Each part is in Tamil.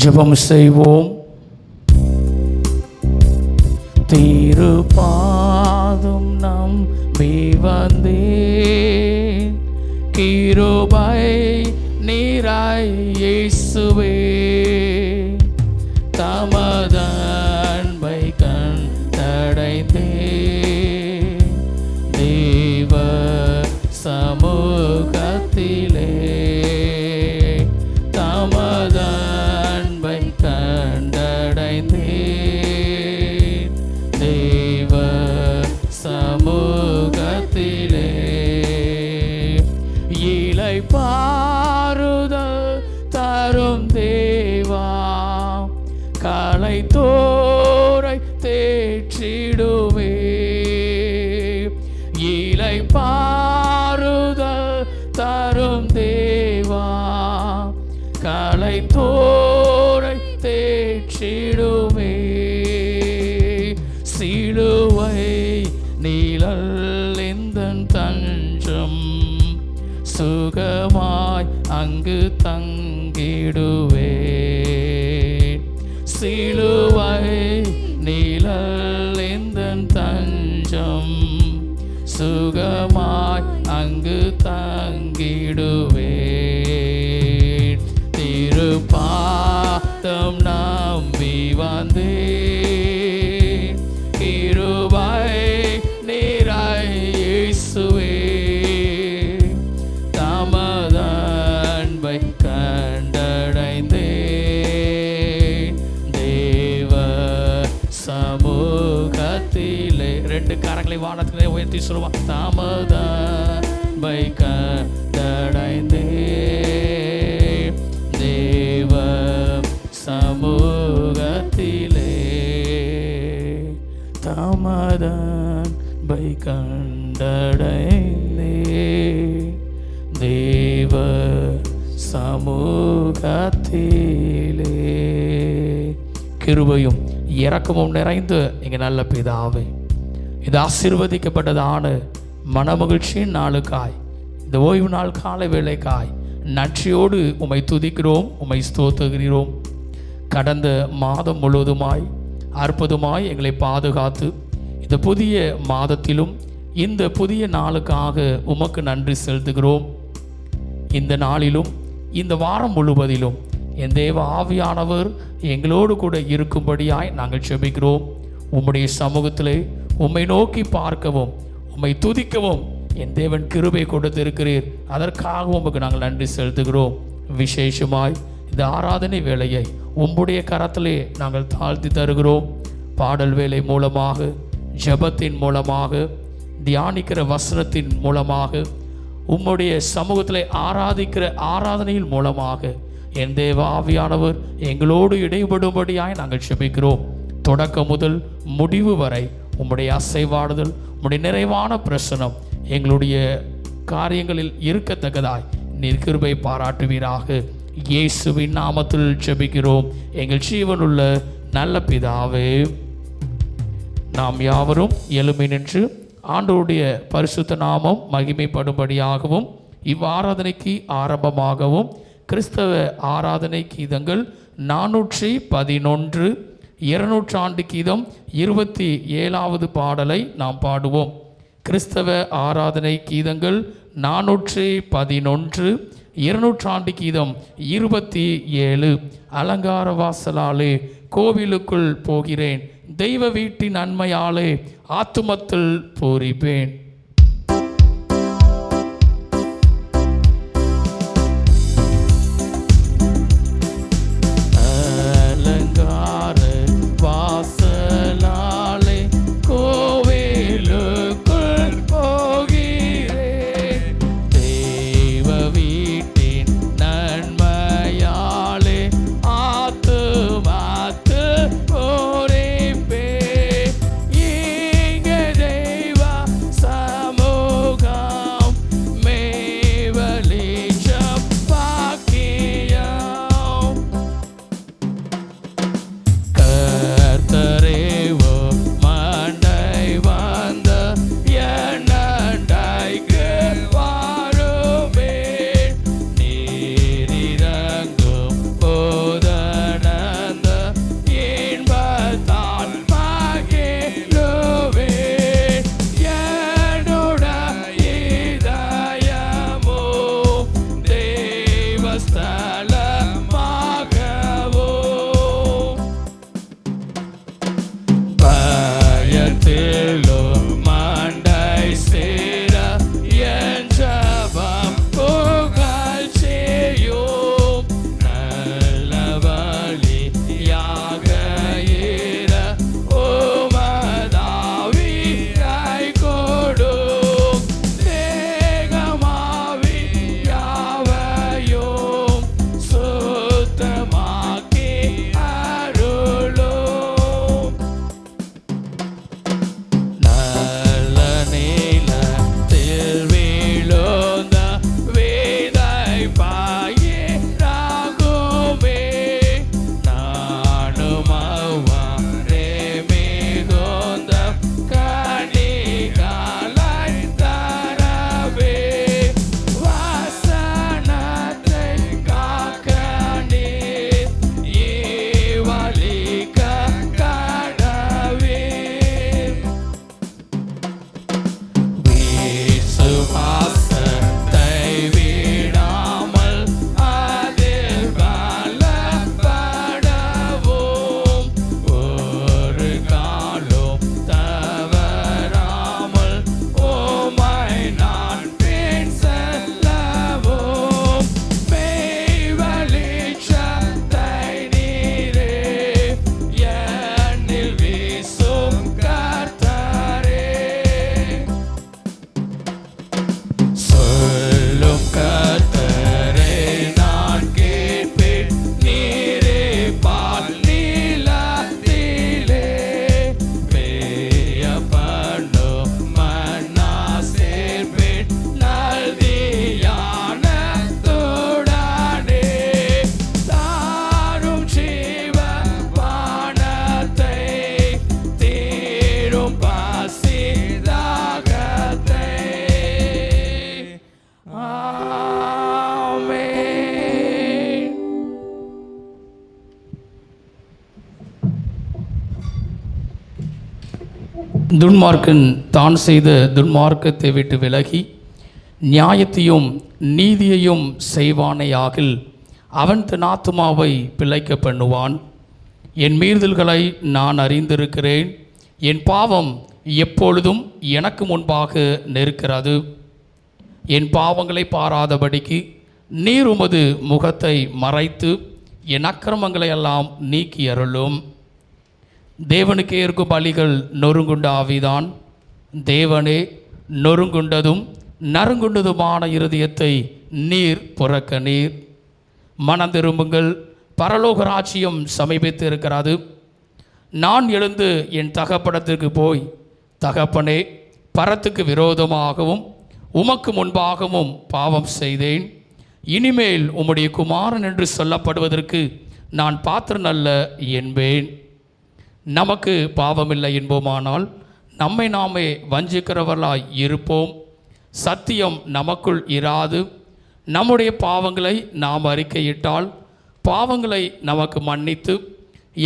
ஜெபம் செய்வோம். திருப்பாதம் நம்பி வந்தேன், கிருபை நீராய் இயேசுவே, தமது அன்பை கண்டடைந்தேன் தேவ சமூகத்திலே, தமது அன்பை கண்டடைந்தேன் தேவ சமூகத்திலே. இளைப்பாறுதல் தரும் தேவா, களைத்தோரை தேற்றிடுவே. இளைப்பாறுதல் தரும் தேவா, களைத்தோரை தேற்றிடுவே. சிலுவை நீழல் எந்தன் தஞ்சம், சுகமாய் அங்கு தங்கிடுவே. சிலுவை நீழல் எந்தன் தஞ்சம், சுகமாய் அங்கு தங்கிடுவே. திருப்பாதம் நம்பி வந்தேன், கிருபை நீராய் இயேசுவே, தமது அன்பை கண்டடைந்தேன் தேவ சமூகத்திலே. ரெண்டு கரங்களை வானத்திலே உயர்த்தி சொல்லுவான். தமது அன்பை கண்டடைந்தேன் தேவ சமூகத்திலே, தமது அன்பை கண்டடைந்தேன் தேவ சமூகத்திலே. கிருபையும் இரக்கமும் நிறைந்த எங்கள் நல்ல பிதாவே, இது ஆசீர்வதிக்கப்பட்டதான மனமகிழ்ச்சியின் நாளுக்காய், இந்த ஓய்வு நாள் காலை வேளைக்காய் நன்றியோடு உம்மை துதிக்கிறோம், உம்மை ஸ்தோத்திரிக்கிறோம். கடந்த மாதம் முழுவதுமாய் அற்புதமாய் எங்களை பாதுகாத்து இந்த புதிய மாதத்திலும் இந்த புதிய நாளுக்காக உமக்கு நன்றி செலுத்துகிறோம். இந்த நாளிலும் இந்த வாரம் முழுவதிலும் என் தேவ ஆவியானவர் எங்களோடு கூட இருக்கும்படியாய் நாங்கள் ஜெபிக்கிறோம். உம்முடைய சமூகத்திலே உம்மை நோக்கி பார்க்கவும் உம்மை துதிக்கவும் என் தேவன் கிருபை கொடுத்திருக்கிறீர். அதற்காக உமக்கு நாங்கள் நன்றி செலுத்துகிறோம். விசேஷமாய் இந்த ஆராதனை வேளையை உம்முடைய கரத்திலே நாங்கள் தாழ்த்தி தருகிறோம். பாடல் வேலை மூலமாக, ஜெபத்தின் மூலமாக, தியானிக்கிற வசனத்தின் மூலமாக, உம்முடைய சமூகத்திலே ஆராதிக்கிற ஆராதனையின் மூலமாக என் தேவ ஆவியானவர் எங்களோடு இடைபடும்படியாய் நாங்கள் ஜெபிக்கிறோம். தொடக்கம் முதல் முடிவு வரை உம்முடைய அசைவாடுதல், உம்முடைய நிறைவான பிரசனம் எங்களுடைய காரியங்களில் இருக்கத்தக்கதாய் நீர் கிருபை பாராட்டுவீராக. இயேசுவின் நாமத்தில் ஜெபிக்கிறோம் எங்கள் ஜீவனுள்ள நல்ல பிதாவே. நாம் யாவரும் எழும்பி நின்று ஆண்டவருடைய பரிசுத்த நாமம் மகிமைப்படும்படியாகவும் இவ்வாராதனைக்கு ஆரம்பமாகவும் கிறிஸ்தவ ஆராதனை கீதங்கள் 411 200 கீதம் 27வது பாடலை நாம் பாடுவோம். கிறிஸ்தவ ஆராதனை கீதங்கள் 411 200 கீதம் 27. அலங்கார வாசலாலே கோவிலுக்குள் போகிறேன், தெய்வ வீட்டின் நன்மையாலே ஆத்துமத்தில் பூரிப்பேன். Sa துன்மார்க்கன் தான் செய்த துன்மார்க்கத்தை விட்டு விலகி நியாயத்தையும் நீதியையும் செய்வானேயாகில் அவன் தன் ஆத்துமாவை பிழைக்க பண்ணுவான். என் மீறுதல்களை நான் அறிந்திருக்கிறேன், என் பாவம் எப்பொழுதும் எனக்கு முன்பாக நிற்கிறது. என் பாவங்களை பாராதபடிக்கு நீர் உமது முகத்தை மறைத்து என் அக்கிரமங்களை எல்லாம் நீக்கி அருளும். தேவனுக்கு ஏற்கும் பலிகள் நொறுங்குண்ட ஆவிதான். தேவனே, நொறுங்குண்டதும் நறுங்குண்டதுமான இருதயத்தை நீர் புறக்க நீர். மனம் திரும்புங்கள், பரலோக ராஜ்யம் சமீபித்து இருக்கிறது. நான் எழுந்து என் தகப்படத்திற்கு போய், தகப்பனே, பரத்துக்கு விரோதமாகவும் உமக்கு முன்பாகவும் பாவம் செய்தேன். இனிமேல் உம்முடைய குமாரன் என்று சொல்லப்படுவதற்கு நான் பாத்திரன் அல்ல என்பேன். நமக்கு பாவமில்லை என்போமானால் நம்மை நாமே வஞ்சிக்கிறவர்களாய் இருப்போம். சத்தியம் நமக்குள் இராது. நம்முடைய பாவங்களை நாம் அறிக்கையிட்டால் பாவங்களை நமக்கு மன்னித்து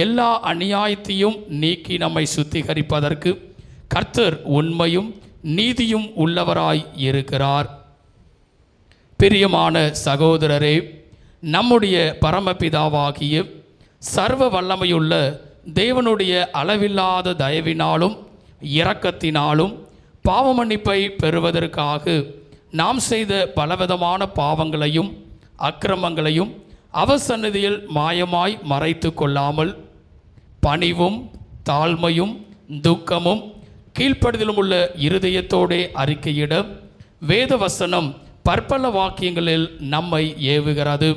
எல்லா அநியாயத்தையும் நீக்கி நம்மை சுத்திகரிப்பதற்கு கர்த்தர் உண்மையும் நீதியும் உள்ளவராய் இருக்கிறார். பிரியமான சகோதரரே, நம்முடைய பரமபிதாவாகிய சர்வ வல்லமையுள்ள தேவனுடைய அளவில்லாத தயவினாலும் இரக்கத்தினாலும் பாவ மன்னிப்பை பெறுவதற்காக நாம் செய்த பலவிதமான பாவங்களையும் அக்கிரமங்களையும் அவர் சந்நிதியில் மாயமாய் மறைத்து கொள்ளாமல் பணிவும் தாழ்மையும் துக்கமும் கீழ்ப்படுதலும் உள்ள இருதயத்தோடே அறிக்கையிட வேத வசனம் பற்பல வாக்கியங்களில் நம்மை ஏவுகிறது.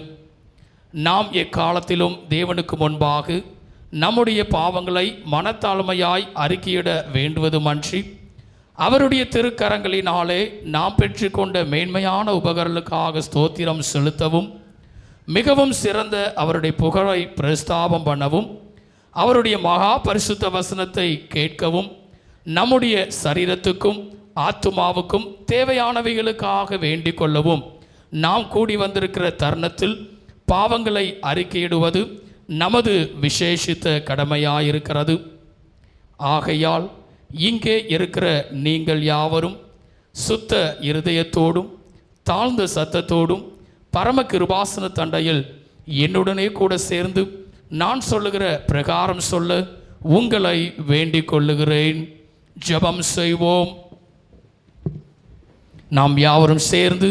நாம் எக்காலத்திலும் தேவனுக்கு முன்பாக நம்முடைய பாவங்களை மனத்தாழ்மையாய் அறிக்கையிட வேண்டுவதுமன்றி அவருடைய திருக்கரங்களினாலே நாம் பெற்றுக்கொண்ட மேன்மையான உபகரணங்களுக்காக ஸ்தோத்திரம் செலுத்தவும் மிகவும் சிறந்த அவருடைய புகழை பிரஸ்தாபம் பண்ணவும் அவருடைய மகா பரிசுத்த வசனத்தை கேட்கவும் நம்முடைய சரீரத்துக்கும் ஆத்துமாவுக்கும் தேவையானவைகளுக்காக வேண்டிக் கொள்ளவும் நாம் கூடி வந்திருக்கிற தருணத்தில் பாவங்களை அறிக்கையிடுவது நமது விசேஷித்த கடமையாயிருக்கிறது. ஆகையால் இங்கே இருக்கிற நீங்கள் யாவரும் சுத்த இருதயத்தோடும் தாழ்ந்த சத்தத்தோடும் பரம கிருபாசன தண்டையில் என்னுடனே கூட சேர்ந்து நான் சொல்லுகிற பிரகாரம் சொல்ல உங்களை வேண்டிக் கொள்ளுகிறேன். ஜெபம் செய்வோம். நாம் யாவரும் சேர்ந்து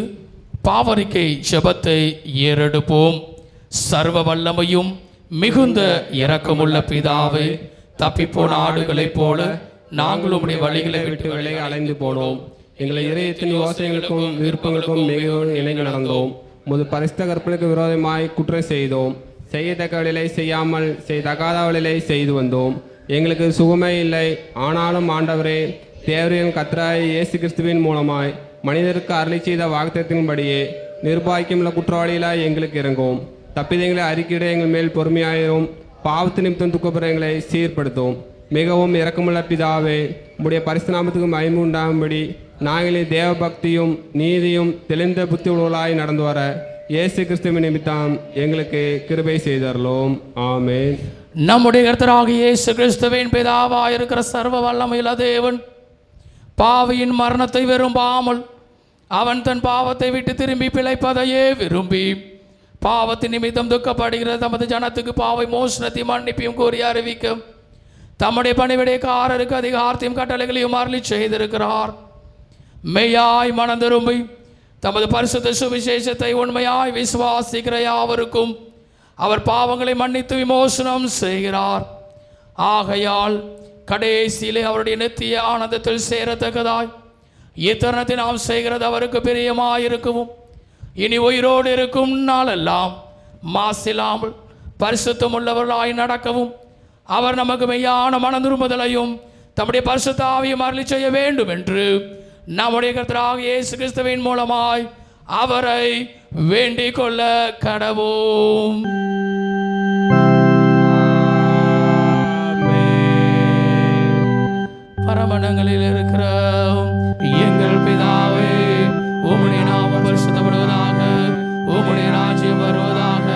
பாவரிக்கை ஜெபத்தை ஏறெடுப்போம். சர்வ வல்லமையும் மிகுந்த இரக்கமுள்ள பிதாவே, தப்பிப்போன ஆடுகளைப் போல நாங்கள் உம்முடைய வழிகளை விட்டு விலகி அலைந்து போனோம். எங்களை இதயத்தின் யோசனைகளுக்கும் விருப்பங்களுக்கும் மிகவும் இணங்கி நடந்தோம். முது பரிசுத்த கற்பனைக்கு விரோதமாய் குற்றம் செய்தோம். செய்யத்தக்கவளிலை செய்யாமல் செய்தகாதவளிலை செய்து வந்தோம். எங்களுக்கு சுகமே இல்லை. ஆனாலும் ஆண்டவரே, தேவரின் கர்த்தராகிய இயேசு கிறிஸ்துவின் மூலமாய் மனிதருக்கு அருளி செய்த வாக்குத்தத்தின்படியே நிர்பாக்கியமுள்ள குற்றவாளிகளாய் எங்களுக்கு இறங்கும். தப்பிதங்களை அறிக்கையிட எங்கள் மேல் பொறுமையாயிரும். பாவத்து நிமித்தம் துக்கப்படுற எங்களை சீர்படுத்தும். மிகவும் இரக்கமுள்ள பிதாவே, உம்முடைய பரிசுத்த நாமத்துக்கு மகிமை உண்டாகும்படி நாங்களே தேவ பக்தியும் நீதியும் தெளிந்த புத்தி உள்ளவர்களாய் நடந்து வர இயேசு கிறிஸ்துவின் நிமித்தம் எங்களுக்கு கிருபை செய்தருளோம். ஆமென். நம்முடைய கர்த்தராகிய இயேசு கிறிஸ்துவின் பிதாவாய் இருக்கிற சர்வ வல்லமையுள்ள தேவன் பாவியின் மரணத்தை விரும்பாமல் அவன் தன் பாவத்தை விட்டு திரும்பி பிழைப்பதையே விரும்பி பாவத்தின் நிமித்தம் துக்கப்படுகிற தமது ஜனத்துக்கு பாவை மோசனத்தையும் மன்னிப்பையும் கூறி அறிவிக்கும் தம்முடைய பணிவிடைக்காரருக்கு அதிகாரத்தையும் கட்டளைகளையும் அருளி செய்திருக்கிறார். மெய்யாய் மனம் திரும்பி தமது பரிசுத்த சுவிசேஷத்தை உண்மையாய் விசுவாசிக்கிற யாவருக்கும் அவர் பாவங்களை மன்னித்து விமோசனம் செய்கிறார். ஆகையால் கடைசியிலே அவருடைய நித்திய ஆனந்தத்தில் சேரத்தக்கதாய் இத்தருணத்தை நாம் செய்கிறது அவருக்கு பிரியமாயிருக்கவும் இனி உயிரோடு இருக்கும் நாளெல்லாம் மாசில்லாமல் பரிசுத்தம் உள்ளவர்களாய் நடக்கவும் அவர் நமக்கு மெய்யான மனதுருமுதலையும் தம்முடைய பரிசுத்த ஆவியும் அருளி செய்ய வேண்டும் என்று நம்முடைய கர்த்தராகிய இயேசு கிறிஸ்துவின் மூலமாய் அவரை வேண்டிக் கொள்ள கடவோம். பரமண்டங்களில் இருக்கிற எங்கள் பிதாவே, உம்முடைய நாமம் பரிசுத்தப்படுவதாக, உம்முடைய ராஜ்யம் வருவதாக,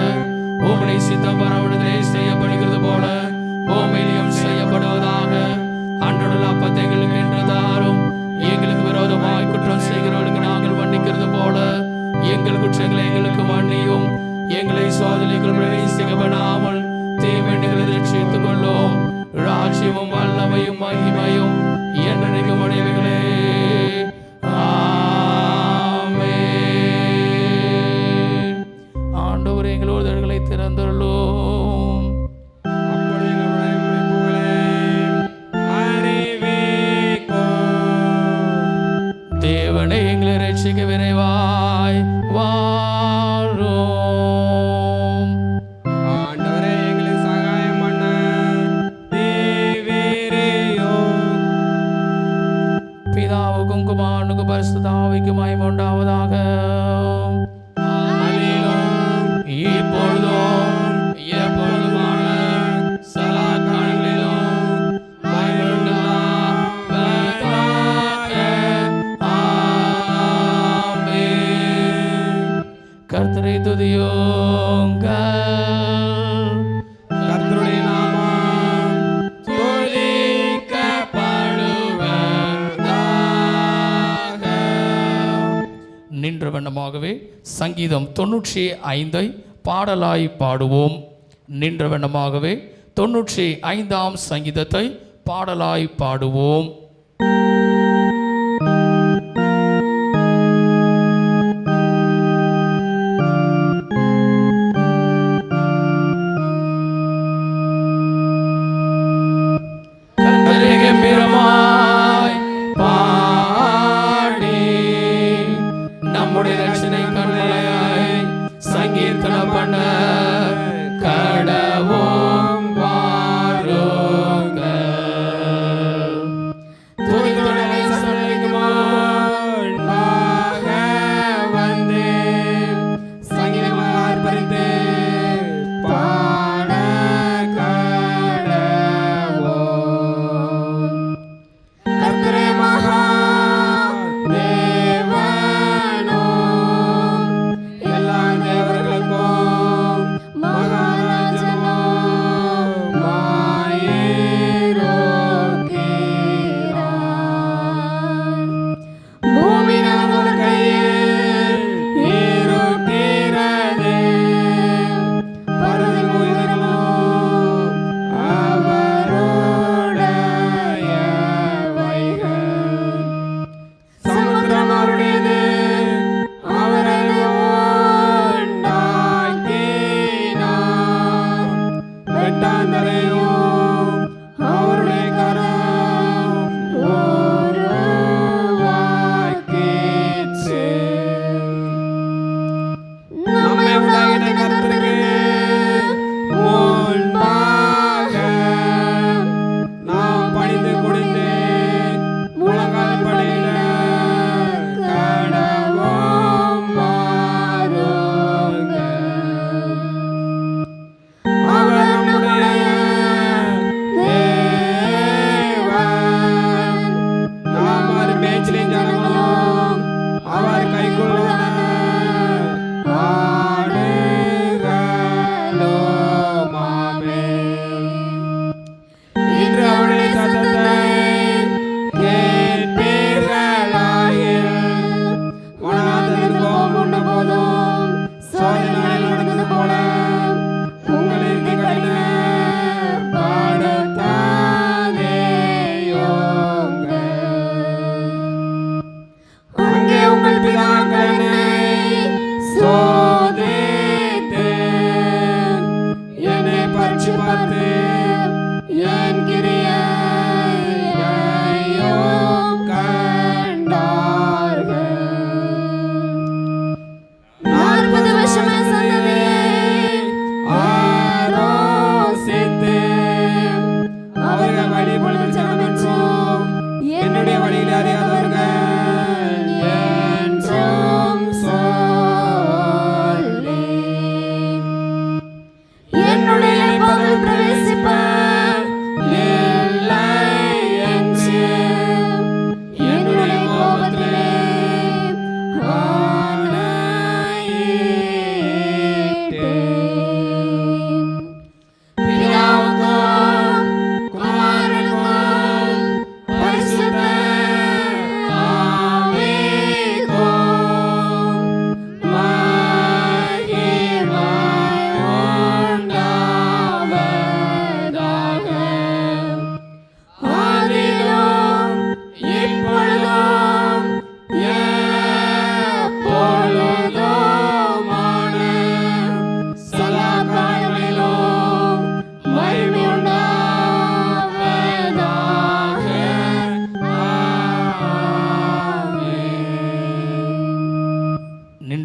உம்முடைய சித்தம் பரவடுதலை செய்யப்படுகிறது போல பூமியிலும் செய்யப்படுவதாக. அன்றுள்ள அப்பத்தை எங்கள் குற்றங்களை எங்களுக்கு மன்னியும், எங்களை சோதனைகள் பிரவேசிக்கப்படாமல் தீமைகளை ரட்சித்துக் கொள்ளும். ராஜ்யமும் வல்லமையும் மகிமையும் என்றென்றைக்கும் உடையவைகளே. ஆமென். ஆண்டவரே, எங்கள் உதடுகளை திறந்துள்ளோம். தேவனே, எங்களை ரட்சிக்க விரைவாய் வாரும். ஆண்டவரே, எங்களுக்கு சகாயம் பண்ண தேவரேயோ. பிதாவுக்கும் குமாரனுக்கும் பரிசுத்த ஆவிக்கும் மகிமை உண்டாவதாக. இப்பொழுதும் எப்பொழுதுமான சதா காலங்களிலும் மகிமை உண்டாவதாக. ஆமென். கர்த்தரை துதியுங்கள். கர்த்தருடைய நாமம் துதிக்கப்படுவதாக. நின்ற வண்ணமாகவே சங்கீதம் 95 பாடலாய் பாடுவோம். நின்ற வண்ணமாகவே 95ஆம் சங்கீதத்தை பாடலாய் பாடுவோம். கம்பீரமாய் பாடி நம்முடைய ரட்சனை கண்மலையாய் சங்கீர்த்தனம் பண்ண கடவோம் வாருங்கள்.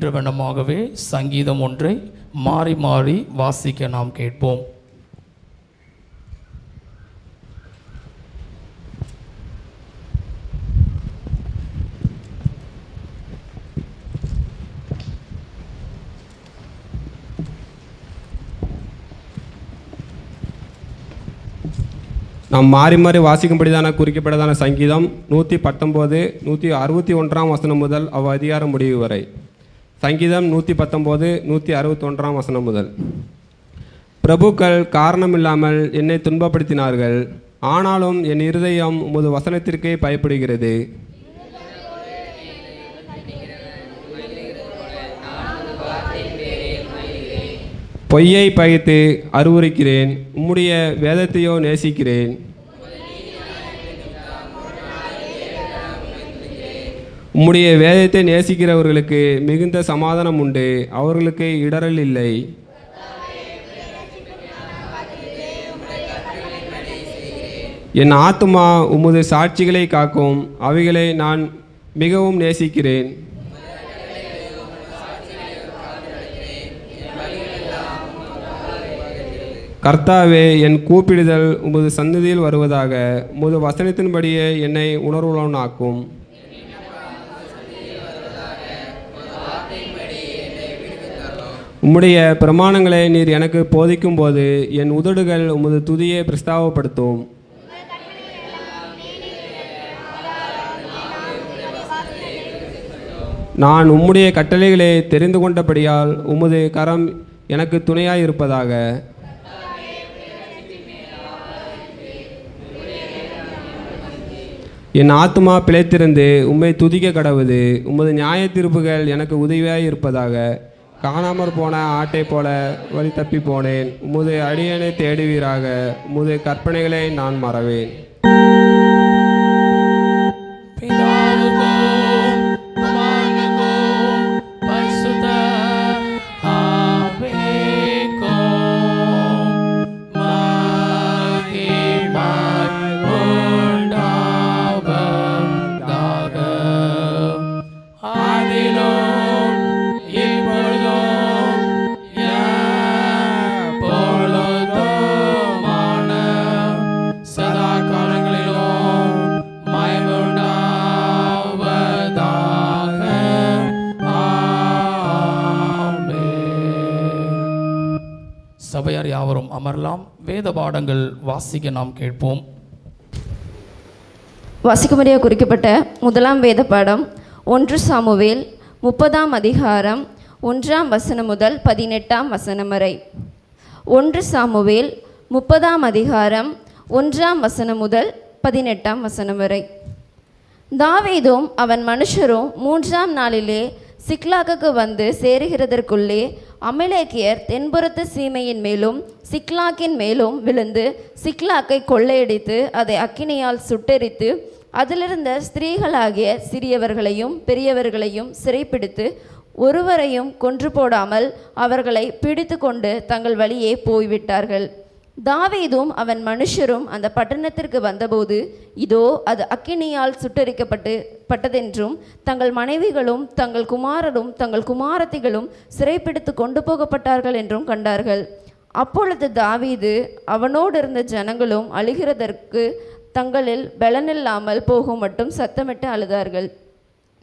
என்ற வண்ணமாகவே சங்கீதம் ஒன்றை மாறி மாறி வாசிக்க நாம் கேட்போம். நாம் மாறி மாறி வாசிக்கும்படிதான குறிக்கப்பட்டதான சங்கீதம் 119, 161 வசனம் முதல் அதிகாரம் முடிவு வரை. சங்கீதம் 119, 161 வசனம் முதல். பிரபுக்கள் காரணமில்லாமல் என்னை துன்பப்படுத்தினார்கள், ஆனாலும் என் இருதயம் உமது வசனத்திற்கே பயப்படுகிறது. பொய்யை பகைத்து அறிவுரைக்கிறேன், உம்முடைய வேதத்தையோ நேசிக்கிறேன். உம்முடைய வேதத்தை நேசிக்கிறவர்களுக்கு மிகுந்த சமாதானம் உண்டு, அவர்களுக்கு இடரல் இல்லை. என் ஆத்துமா உமது சாட்சிகளை காக்கும், அவைகளை நான் மிகவும் நேசிக்கிறேன். கர்த்தாவே, என் கூப்பிடுதல் உமது சந்நிதியில் வருவதாக, உமது வசனத்தின்படியே என்னை உணர்வுள்ளவனாக்கும். உம்முடைய பிரமாணங்களை நீர் எனக்கு போதிக்கும் போது என் உதடுகள் உமது துதியை பிரஸ்தாபப்படுத்தும். நான் உம்முடைய கட்டளைகளை தெரிந்து கொண்டபடியால் உமது கரம் எனக்கு துணையாயிருப்பதாக. என் ஆத்துமா பிழைத்திருந்து உம்மை துதிக்க கடவுது, உமது நியாய தீர்ப்புகள் எனக்கு உதவியாக இருப்பதாக. காணாமற் போன ஆட்டை போல வழி தப்பி போனேன், உமது அடியனை தேடுவீராக, உமது கற்பனைகளை நான் மறவேன். சபையார் யாவரும் அமரலாம். வேத பாடங்கள் வாசிக்க நாம் கேட்போம். வாசிக்கும்படியாக குறிக்கப்பட்ட முதலாம் வேத பாடம் 1 சாமுவேல் 30 அதிகாரம் 1 வசனம் முதல் 18 வசனம் வரை. 1 சாமுவேல் 30 அதிகாரம் 1 வசனம் முதல் 18 வசனம் வரை. தாவீதும் அவன் மனுஷரும் 3 நாளிலே சிக்லாகுக்கு வந்து சேருகிறதற்குள்ளே அமலேக்கியர் தென்புறத்து சீமையின் மேலும் சிக்லாக்கின் மேலும் விழுந்து சிக்லாக்கை கொள்ளையடித்து அதை அக்கினியால் சுட்டெரித்து அதிலிருந்த ஸ்திரீகளாகிய சிறியவர்களையும் பெரியவர்களையும் சிறைப்பிடித்து ஒருவரையும் கொன்று போடாமல் அவர்களை பிடித்து கொண்டு தங்கள் வழியே போய்விட்டார்கள். தாவீதும் அவன் மனுஷரும் அந்த பட்டணத்திற்கு வந்தபோது இதோ அது அக்கினியால் சுட்டெரிக்கப்பட்டதென்றும் தங்கள் மனைவிகளும் தங்கள் குமாரரும் தங்கள் குமாரத்திகளும் சிறைப்பிடித்து கொண்டு போகப்பட்டார்கள் என்றும் கண்டார்கள். அப்பொழுது தாவீது அவனோடு இருந்த ஜனங்களும் அழுகிறதற்கு தங்களில் பலனில்லாமல் போகும் மட்டும் சத்தமிட்டு அழுதார்கள்.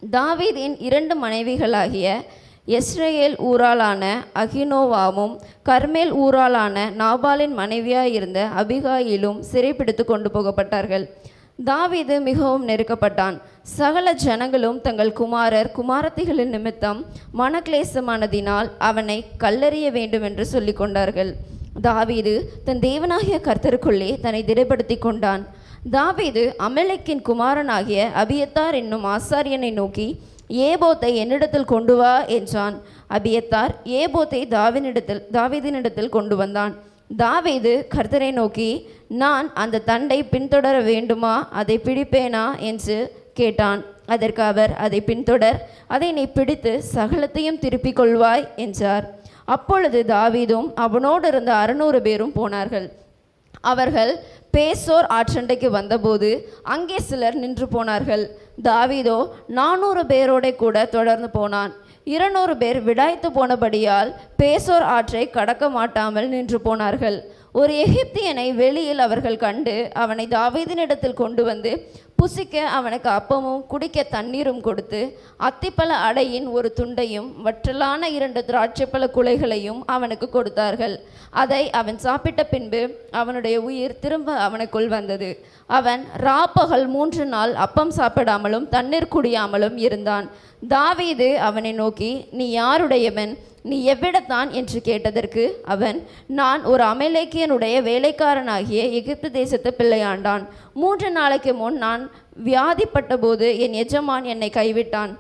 தாவீதின் 2 மனைவிகளாகிய எஸ்ரேல் ஊராளான அகினோவாமும் கர்மேல் ஊராளான நாபாலின் மனைவியாயிருந்த அபிகாயிலும் சிறைப்பிடித்து கொண்டு போகப்பட்டார்கள். தாவீது மிகவும் நெருக்கப்பட்டான். சகல ஜனங்களும் தங்கள் குமாரர் குமாரத்திகளின் நிமித்தம் மனக்லேசமானதினால் அவனை கல்லெறிய வேண்டும் என்று சொல்லி கொண்டார்கள். தாவீது தன் தேவனாகிய கர்த்தருக்குள்ளே தன்னை திடப்படுத்தி கொண்டான். தாவீது அமலேக்கின் குமாரனாகிய அபியத்தார் என்னும் ஆசாரியனை நோக்கி ஏபோத்தை என்னிடத்தில் கொண்டு வா என்றான். அபியத்தார் ஏபோத்தை தாவீதினிடத்தில் கொண்டு வந்தான். தாவீது கர்த்தரை நோக்கி நான் அந்த தண்டை பின்தொடர வேண்டுமா, அதை பிடிப்பேனா என்று கேட்டான். அதற்கு அவர் அதை பின்தொடர், அதை நீ பிடித்து சகலத்தையும் திருப்பிக் கொள்வாய் என்றார். அப்பொழுது தாவீதும் அவனோடு இருந்த 600 பேரும் போனார்கள். அவர்கள் பேசோர் ஆற்றண்டைக்கு வந்தபோது அங்கே சிலர் நின்று போனார்கள். தாவீதோ 400 பேரோட கூட தொடர்ந்து போனான். 200 பேர் விடாய்த்து போனபடியால் பேசோர் ஆற்றை கடக்க மாட்டாமல் நின்று போனார்கள். ஒரு எகிப்தியனை வெளியில் அவர்கள் கண்டு அவனை தாவீதினிடத்தில் கொண்டு வந்து புசிக்க அவனுக்கு அப்பமும் குடிக்க தண்ணீரும் கொடுத்து அத்திப்பழ அடையின் ஒரு துண்டையும் வற்றலான 2 திராட்சைப்பழ குலைகளையும் அவனுக்கு கொடுத்தார்கள். அதை அவன் சாப்பிட்ட பின்பு அவனுடைய உயிர் திரும்ப அவனுக்குள் வந்தது. அவன் ராப்பகல் 3 நாள் அப்பம் சாப்பிடாமலும் தண்ணீர் குடியாமலும் இருந்தான். தாவீது அவனை நோக்கி, நீ யாருடையவன், நீ எவ்விடத்தான் என்று கேட்டதற்கு அவன், நான் ஒரு அமலேக்கியனுடைய வேலைக்காரனாகிய எகிப்து தேசத்து பிள்ளையாண்டான். 3 நாளைக்கு முன் நான் வியாதிப்பட்ட போது என் எஜமான் என்னை கைவிட்டான்.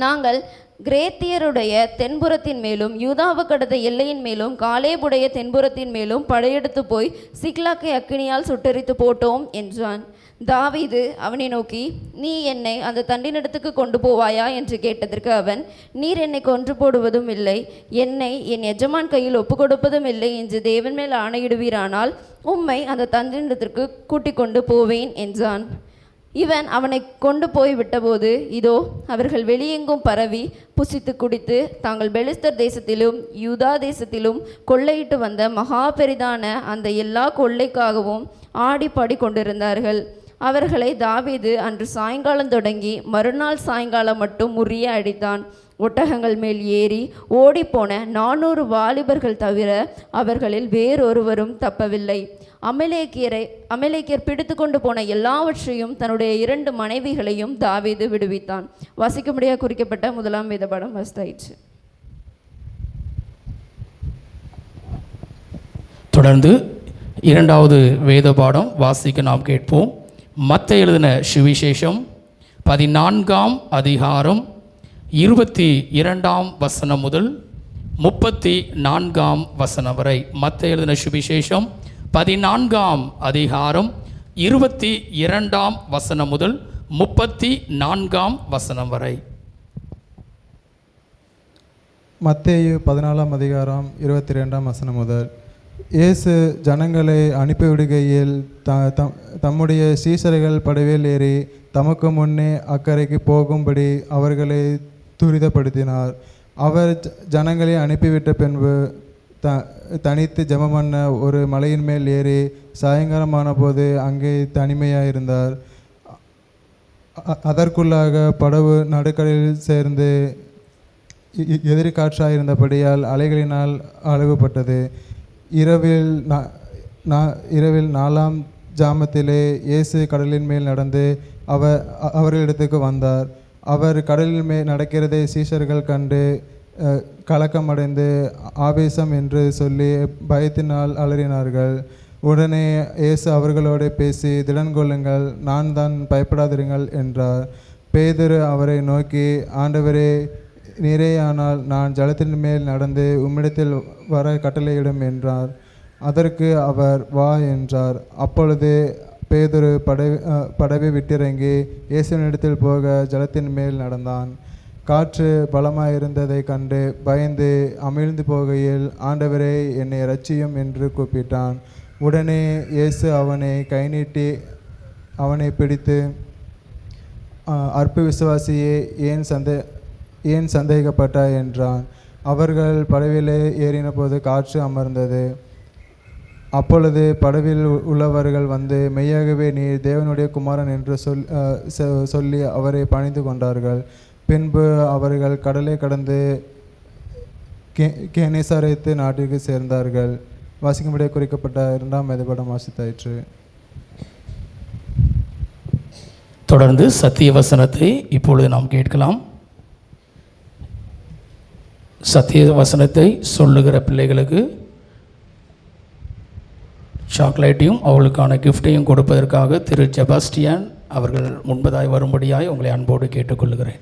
நாங்கள் கிரேத்தியருடைய தென்புறத்தின் மேலும் யூதாவுக்கு அடுத்த எல்லையின் மேலும் காலேபுடைய தென்புறத்தின் மேலும் படையெடுத்து போய் சிக்லாக்கை அக்கினியால் சுட்டெரித்து போட்டோம் என்றான். தாவீது அவனை நோக்கி, நீ என்னை அந்த தண்டினிடத்துக்கு கொண்டு போவாயா என்று கேட்டதற்கு அவன், நீர் என்னை கொன்று போடுவதும் இல்லை, என்னை என் எஜமான் கையில் ஒப்பு கொடுப்பதும் இல்லை என்று தேவன் மேல் ஆணையிடுவீரானால் உம்மை அந்த தண்டினிடத்திற்கு கூட்டிக் கொண்டு போவேன் என்றான். இவன் அவனை கொண்டு போய் விட்டபோது இதோ அவர்கள் வெளியெங்கும் பரவி புசித்து குடித்து தாங்கள் பெலிஸ்தர் தேசத்திலும் யூதா தேசத்திலும் கொள்ளையிட்டு வந்த மகா பெரிதான அந்த எல்லா கொள்ளைக்காகவும் ஆடிப்பாடி கொண்டிருந்தார்கள். அவர்களை தாவீது அன்று சாயங்காலம் தொடங்கி மறுநாள் சாயங்காலம் மட்டும் முறிய அடித்தான். ஒட்டகங்கள் மேல் ஏறி ஓடிப்போன 400 வாலிபர்கள் தவிர அவர்களில் வேறொருவரும் தப்பவில்லை. அமலேக்கியர் பிடித்து கொண்டு போன எல்லாவற்றையும் தன்னுடைய 2 மனைவிகளையும் தாவீது விடுவித்தான். வாசிக்கும்படியாக குறிக்கப்பட்ட 1ஆம் வேதபாடம் வாசித்தாயிற்று. தொடர்ந்து 2வது வேதபாடம் வாசிக்க நாம் கேட்போம். மத்தேயு எழுதின சுவிசேஷம் 14ஆம் அதிகாரம் 22ஆம் வசனம் முதல் 34ஆம் வசனம் வரை. மத்தேயு எழுதின சுவிசேஷம் 14ஆம் அதிகாரம் 22ஆம் வசனம் முதல் 34ஆம் வசனம் வரை. மத்தேயு 14ஆம் அதிகாரம் 22ஆம் வசனம் முதல். இயேசு ஜனங்களை அனுப்பிவிடுகையில் தம்முடைய சீசர்கள் படவில் ஏறி தமக்கு முன்னே அக்கறைக்கு போகும்படி அவர்களை துரிதப்படுத்தினார். அவர் ஜனங்களை அனுப்பிவிட்ட பின்பு தனித்து ஜெபம் பண்ண ஒரு மலையின் மேல் ஏறி சாயங்காலமான போது அங்கே தனிமையாக இருந்தார். அதற்குள்ளாக படகு நடுக்கடலில் சேர்ந்து எதிர்காற்றாக இருந்தபடியால் அலைகளினால் அழுகப்பட்டது. இரவில் 4ஆம் ஜாமத்திலே இயேசு கடலின் மேல் நடந்து அவர்களிடத்துக்கு வந்தார். அவர் கடலின் மேல் நடக்கிறதை சீஷர்கள் கண்டு கலக்கமடைந்து ஆவேசம் என்று சொல்லி பயத்தினால் அலறினார்கள். உடனே இயேசு அவர்களோடு பேசி, திடன் கொள்ளுங்கள், நான் தான், பயப்படாதிருங்கள் என்றார். பேதுரு அவரை நோக்கி, ஆண்டவரே, நீரேயானால் நான் ஜலத்தின் மேல் நடந்து உம்மிடத்தில் வர கட்டளையிடும் என்றார். அதற்கு அவர், வா என்றார். அப்பொழுது பேதுரு படவை விட்டிறங்கி இயேசுவினிடத்தில் போக ஜலத்தின் மேல் நடந்தான். காற்று பலமாயிருந்ததை கண்டு பயந்து அமிழ்ந்து போகையில், ஆண்டவரே, என்னை இரட்சியும் என்று கூப்பிட்டான். உடனே இயேசு அவனை கை நீட்டி அவனை பிடித்து, அற்ப விசுவாசியே, ஏன் சந்தேகப்பட்டாய் என்றான். அவர்கள் படவிலே ஏறின போது காற்று அமர்ந்தது. அப்பொழுது படவில் உள்ளவர்கள் வந்து, மெய்யாகவே நீர் தேவனுடைய குமாரன் என்று சொல்லி அவரை பணிந்து கொண்டார்கள். பின்பு அவர்கள் கடலை கடந்து கேனேசாரத்து நாட்டிற்கு சேர்ந்தார்கள். வாசிக்கும்படியாக குறிக்கப்பட்ட 2ஆம் வேதபாடம் வாசித்தாயிற்று. தொடர்ந்து சத்திய வசனத்தை இப்பொழுது நாம் கேட்கலாம். சத்திய வசனத்தை சொல்லுகிற பிள்ளைகளுக்கு சாக்லேட்டையும் அவளுக்கான கிஃப்டையும் கொடுப்பதற்காக திரு செபாஸ்டியன் அவர்கள் முன்பதாய் வரும்படியாய் உங்களை அன்போடு கேட்டுக்கொள்கிறேன்.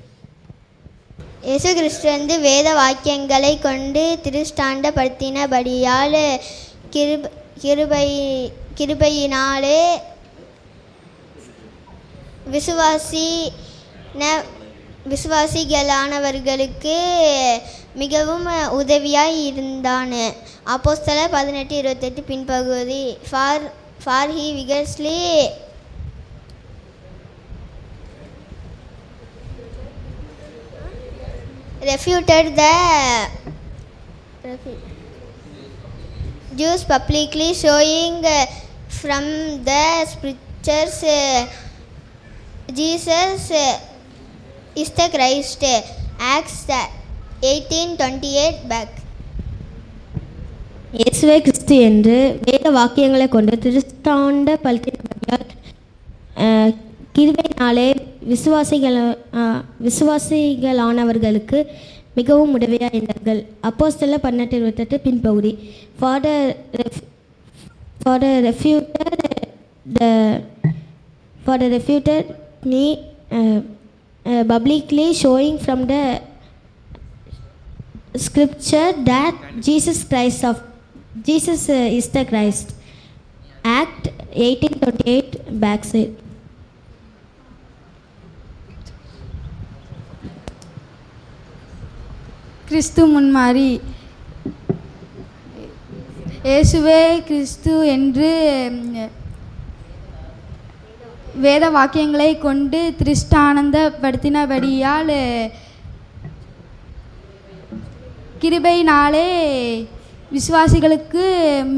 இயேசு கிறிஸ்து வேத வாக்கியங்களை கொண்டு திருஷ்டாண்டப்படுத்தினபடியால் கிருபையினாலே விசுவாசிகளானவர்களுக்கு மிகவும் உதவியாய் இருந்தான். அப்போஸ்தலர் 18:28 பின்பகுதி. For he vigorously refuted the Jews publicly, showing from the scriptures Jesus is the Christ. Acts 18:28 back. இயேசுவே கிறிஸ்து என்று வேத வாக்கியங்களை கொண்டு திருஷ்டாண்ட படுத்தினபடியால் கிருபையினாலே விசுவாசிகளானவர்களுக்கு மிகவும் உதவியாக இருந்தார்கள். அப்போஸ்தலர் 18:28 பின்பகுதி. For the refuted me publicly, showing from the scripture that Jesus is the Christ. Act 18:28 backside. கிறிஸ்து முன்மாறி. இயேசுவே கிறிஸ்து என்று வேத வாக்கியங்களை கொண்டு திருஷ்டானந்தப்படுத்தினபடியால் கிருபையினாலே விசுவாசிகளுக்கு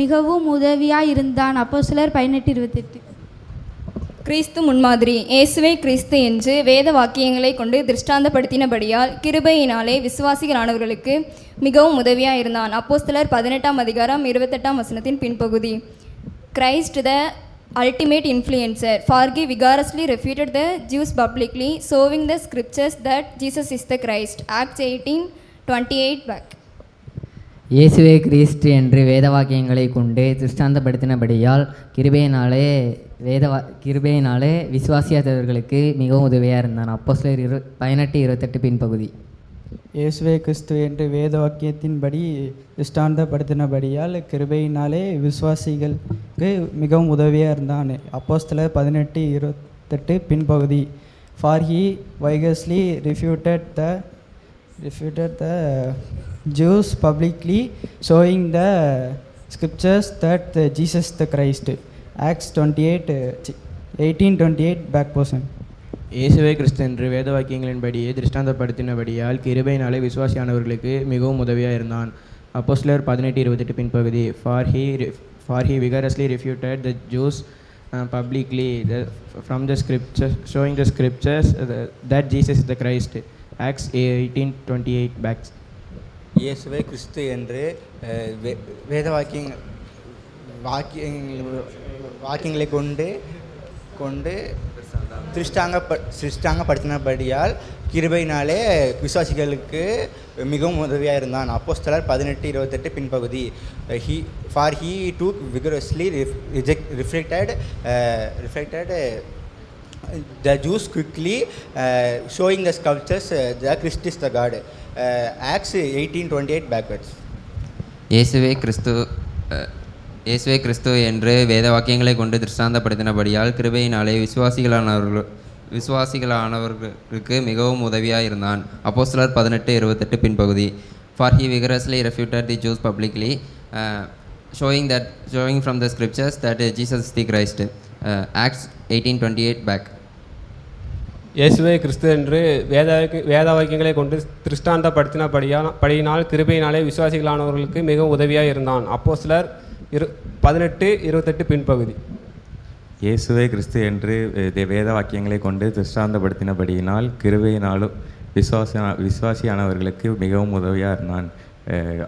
மிகவும் உதவியாக இருந்தான். அப்போஸ்தலர் 18:28. கிறிஸ்து முன்மாதிரி. இயேசுவே கிறிஸ்து என்று வேத வாக்கியங்களை கொண்டு திருஷ்டாந்தப்படுத்தினபடியால் கிருபையினாலே விசுவாசிகளானவர்களுக்கு மிகவும் உதவியாக இருந்தான். அப்போஸ்தலர் 18:28 பின்பகுதி. Christ the ultimate influencer, for he vigorously refuted the Jews publicly, showing the scriptures that Jesus is the Christ. Acts 18:28 back. இயேசுவே கிறிஸ்து என்று வேதவாக்கியங்களை கொண்டு திருஷ்டாந்தப்படுத்தினபடியால் கிருபையினாலே விசுவாசியாதவர்களுக்கு மிகவும் உதவியாக இருந்தான். அப்போஸ்தலர் 18:28 பின்பகுதி. இயேசுவே கிறிஸ்து என்று வேத வாக்கியத்தின்படி திருஷ்டாந்தப்படுத்தினபடியால் கிருபையினாலே விசுவாசிகளுக்கு மிகவும் உதவியாக இருந்தான். அப்போஸ்தலர் 18:28 பின்பகுதி. For he vigorously refuted the Jews publicly, showing the scriptures that Jesus the Christ. Acts 18:28 back portion. இயேசுவே கிறிஸ்து என்று வேத வாக்கியங்களின்படியே திருஷ்டாந்தப்படுத்தினபடியால் கிருபையினாலே விசுவாசியானவர்களுக்கு மிகவும் உதவியாக இருந்தான். அப்போஸ்தலர் 18:28 பின்பகுதி. For he vigorously refuted the Jews publicly from the scriptures, showing the scriptures that Jesus is the Christ. Acts 18:28 back. இயேசுவே கிறிஸ்து என்று வேத வாக்கியங்களை கொண்டு திருஷ்டாங்கப்படுத்தினபடியால் கிருபையினாலே விசுவாசிகளுக்கு மிகவும் உதவியாக இருந்தான். அப்போஸ்தலர் 18:28 பின்பகுதி. For he took vigorously reflected the Jews quickly, showing the sculptures that Christ is the God. Acts 18:28 backwards. இயேசுவே கிறிஸ்து என்று வேத வாக்கியங்களை கொண்டு திருஷ்டாந்தப்படுத்தினபடியால் கிருபையினாலே விசுவாசிகளானவர்களுக்கு மிகவும் உதவியாக இருந்தான். அப்போஸ்தலர் 18:28 பின்பகுதி. For he vigorously refuted the Jews publicly, showing from the scriptures that Jesus is the Christ. Acts 18:28 back. இயேசுவே கிறிஸ்து என்று வேத வாக்கியங்களை கொண்டு திருஷ்டாந்தப்படுத்தினபடியினால் கிருபையினாலே விசுவாசிகளானவர்களுக்கு மிகவும் உதவியாக இருந்தான். அப்போஸ்தலர் 18:28 பின்பகுதி. இயேசுவே கிறிஸ்து என்று வேத வாக்கியங்களை கொண்டு திருஷ்டாந்தப்படுத்தினபடியினால் கிருபையினாலும் விசுவாசியானவர்களுக்கு மிகவும் உதவியாக இருந்தான்.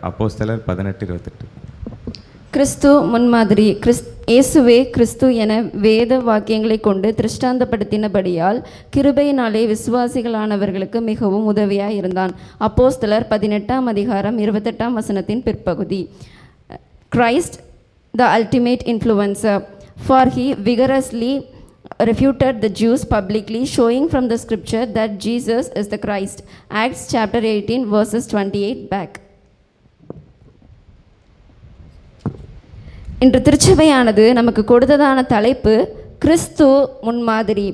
அப்போஸ்தலர் 18:28. கிறிஸ்து முன்மாதிரி. இயேசுவே கிறிஸ்து என வேத வாக்கியங்களை கொண்டு திருஷ்டாந்தப்படுத்தினபடியால் கிருபையினாலே விசுவாசிகளானவர்களுக்கு மிகவும் உதவியாக இருந்தான். அப்போஸ்தலர் 18:28 பிற்பகுதி. Christ the ultimate influencer, for he vigorously refuted the Jews publicly, showing from the scripture that Jesus is the Christ. Acts chapter 18 verses 28 back. இன்று திருச்சபையானது நமக்கு கொடுத்ததான தலைப்பு கிறிஸ்து முன்மாதிரி.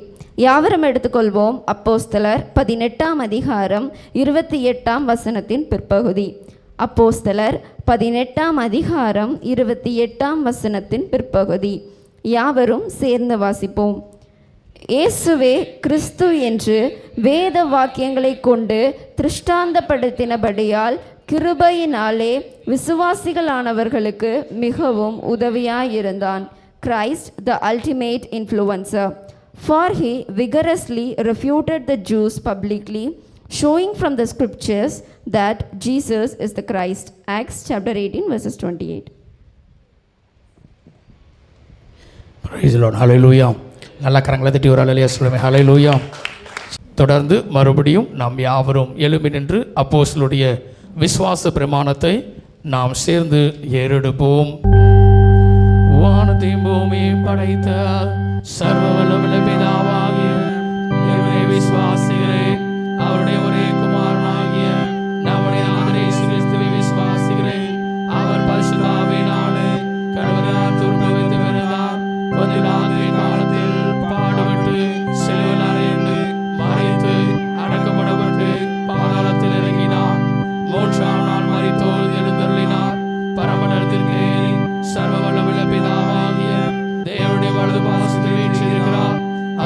யாவரும் எடுத்துக்கொள்வோம். அப்போஸ்தலர் 18:28 பிற்பகுதி. அப்போஸ்தலர் 18:28 பிற்பகுதி. யாவரும் சேர்ந்து வாசிப்போம். இயேசுவே கிறிஸ்து என்று வேத வாக்கியங்களை கொண்டு திருஷ்டாந்தப்படுத்தினபடியால் கிருபையினாலே விசுவாசிகளானவர்களுக்கு மிகவும் உதவியாயிருந்தான். Christ, the ultimate influencer. For he vigorously refuted the Jews publicly, showing from the scriptures that Jesus is the Christ. Acts chapter 18 verses 28. Praise the Lord. Hallelujah. நல்ல கரங்களை தட்டி ஒரு அல்லேலூயா சொல்லுமே. ஹல்லேலூயா. தொடர்ந்து மறுபடியும் நாம் யாவரும் எழும்பி நின்று அப்போஸ்தலருடைய விசுவாச பிரமாணத்தை நாம் சேர்ந்து ஏறெடுப்போம். வானத்தையும் பூமியையும் படைத்த சர்வ வல்லமையுள்ள பிதாவாகிய தேவனை விசுவாசிக்கிறேன். அவருடைய ஒரே குமாரனாகிய நம்முடைய ஆண்டவர் இயேசு கிறிஸ்துவை விசுவாசிக்கிறேன். அவர் பரிசுத்த ஆவியினாலே கர்த்தரால் உற்பவித்து பிறந்தார். பொதுவான காலத்தில் பாடுபட்டு சிலுவையில் அறைந்து மரித்து அடக்கப்படப்பட்டு பாதாளத்தில் இறங்கினார். மூன்றாம் நாள் மரித்தோர் எழுந்தருளினார். பரமண்டலத்திற்கு ஏறி சர்வ வல்லமையுள்ள பிதாவாகிய தேவனுடைய வலது பாதத்தில் வீற்றிருக்கிறார்.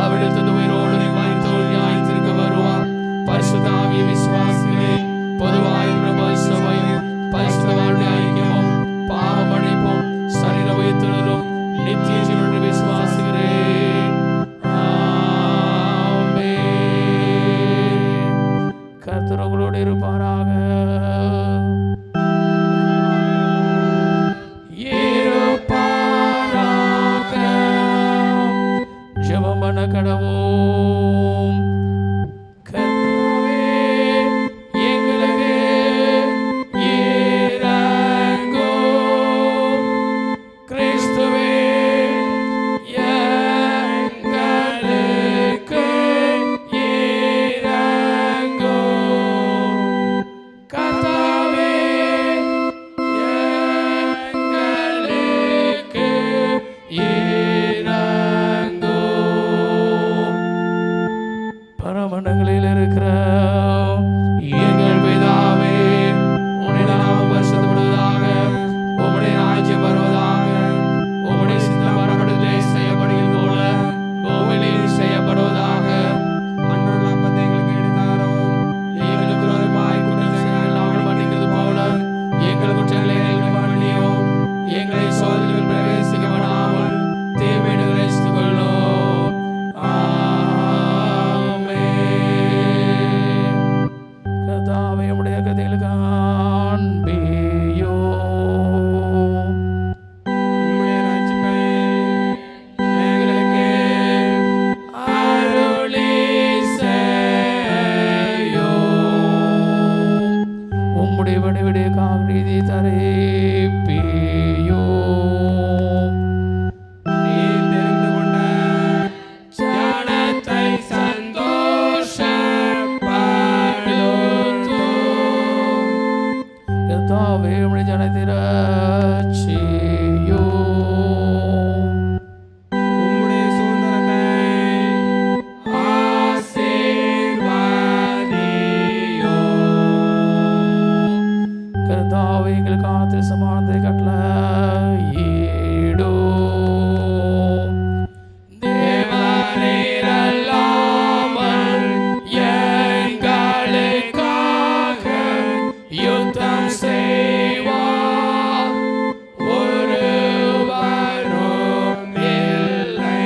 அவரிடத்தில் உயிரோடு மரித்தோர் நியாயத்திற்கு வருவார். பரிசுத்த ஆவியை விசுவாசிக்கிறேன். பொதுவாய் சபையும் பரிசுத்த வாழ்வுடைய ஐக்கியமும் பாவ மன்னிப்பும் சரீர உயிர்த்தெழுதலும் நித்திய ஜீவனை விசுவாசிக்கிறேன். ஆமென். கர்த்தர் உங்களோடு இருப்பாராக. ஜெபம் பண்ண கடவோம். கர்த்தாவே எங்களுக்கு இரங்கும். கிறிஸ்துவே எங்களுக்கு இரங்கும். கர்த்தாவே எங்களுக்கு பரமண்டங்களில் இருக்கிற எங்கள் பிதாவே, உம்முடைய நாமம் பரிசுத்தப்படுவதாக, உம்முடைய ராஜ்யம் வருவதாக, உம்முடைய சித்தம் பரமண்டலத்திலே செய்யப்படுகிறது போல பூமியிலும் செய்யப்படுவதாக. அன்றுள்ள அப்பத்தை எங்களுக்கு எடுத்தாரும். எங்களுக்கு விரோதமாய் குற்றம் செய்கிறவர்களை நாங்கள் மன்னிக்கிறது போல எங்கள் குற்றங்களை எங்களுக்கு மன்னியும். எங்களை சோதனையில் பிரவேசிக்க விடாமல் தீமையை ரட்சித்துக் கொள்ளும். கர்த்தாவே உம்முடைய கதைகளை காண்பியோ. உம்முடைய ராஜ்யத்தை எங்களுக்கு அருளி செய்யும். உம்முடைய வடிவடைக்காக நீதி தரப்பியோ. நீர் தெரிந்து கொண்ட ஜனத்தை சந்தோஷப்படுத்தும். கர்த்தாவே உம்முடைய ஜனத்தை ரட்சியும். உம்முடைய சுதந்திரத்தை ஆசீர்வதியும். கர்த்தாவே எங்களுக்கு ஆத்திர சமானத்தை கட்டளையிடும். தேவரீரல்லாமல் எங்களுக்காக யுத்தம் செய்வார் ஒருவரும் இல்லை.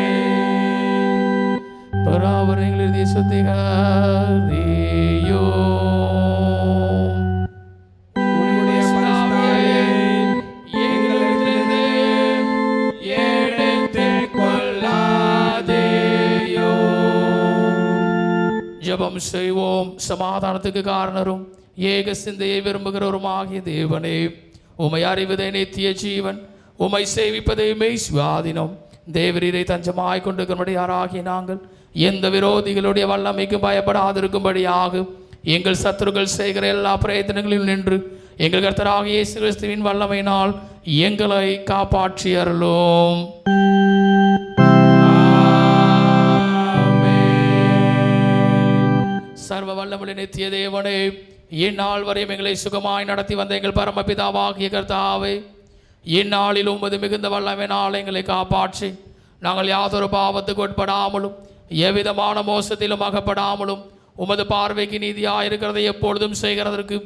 பராவர் எங்களை சுத்திகரியும். உம்முடைய பரிசுத்தாவியை எங்களிடத்திலிருந்து எடுத்துக் கொள்ளாதேயும். ஜெபம் செய்வோம். சமாதானத்துக்கு காரணரும் ஏக சிந்தையை விரும்புகிறவருமாகிய தேவனே, உமை அறிவதே நித்திய ஜீவன், உமை சேவிப்பதே மெய் சுவாதினம். தேவரீரை தஞ்சமாய் கொண்டிருக்கிறபடியாராகிய நாங்கள் எந்த விரோதிகளுடைய வல்லமைக்கு பயப்படாதிருக்கும்படியாக எங்கள் சத்துருக்கள் செய்கிற எல்லா பிரயத்தனங்களிலும் நின்று எங்கள் கர்த்தராகிய இயேசு கிறிஸ்துவின் வல்லமையினால் எங்களை காப்பாற்றி அருளும். சர்வ வல்லமுள்ள நித்திய தேவனே, இந்நாள் வரையும் எங்களை சுகமாய் நடத்தி வந்த எங்கள் பரமபிதாவாகிய கர்த்தாவே, இந்நாளில் உமது மிகுந்த வல்லமையினால் எங்களை காப்பாற்றி நாங்கள் யாதொரு பாவத்துக்கு உட்படாமலும் எவ்விதமான மோசத்திலும் அகப்படாமலும் உமது பார்வைக்கு நீதியாயிருக்கிறதை எப்பொழுதும் செய்கிறதற்கு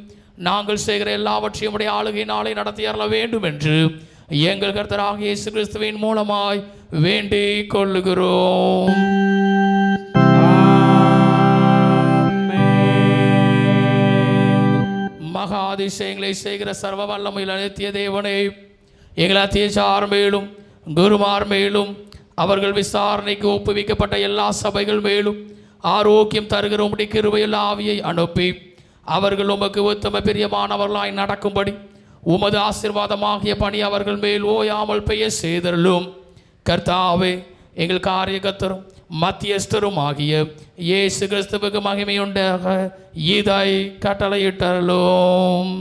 நாங்கள் செய்கிற எல்லாவற்றையும் உடைய ஆளுகையினாலே நடத்தி அருள வேண்டும் என்று எங்கள் கர்த்தராகிய இயேசு கிறிஸ்துவின் மூலமாய் வேண்டிக் கொள்ளுகிறோம். மகா அதிசயங்களை செய்கிற சர்வ வல்லமையில் நித்திய தேவனே, எங்கள் அத்தியச்சார் மேலும் குருமார் மேலும் அவர்கள் விசாரணைக்கு ஒப்புவிக்கப்பட்ட எல்லா சபைகள் மேலும் ஆரோக்கியம் தருகிற உம்முடைய கிருபையுள்ள ஆவியை அனுப்பி அவர்கள் உமக்கு உத்தம பிரியமானவர்களாய் நடக்கும்படி உமது ஆசீர்வாதமாகிய பணி அவர்கள் மேல் ஓயாமல் பெய்ய செய்தருளும். கர்த்தாவே, எங்கள் காரியகர்த்தரும் மத்தியஸ்தரும் ஆகிய இயேசு கிறிஸ்துவுக்கு மகிமையுண்டாக இதை கட்டளையிட்டருளும்.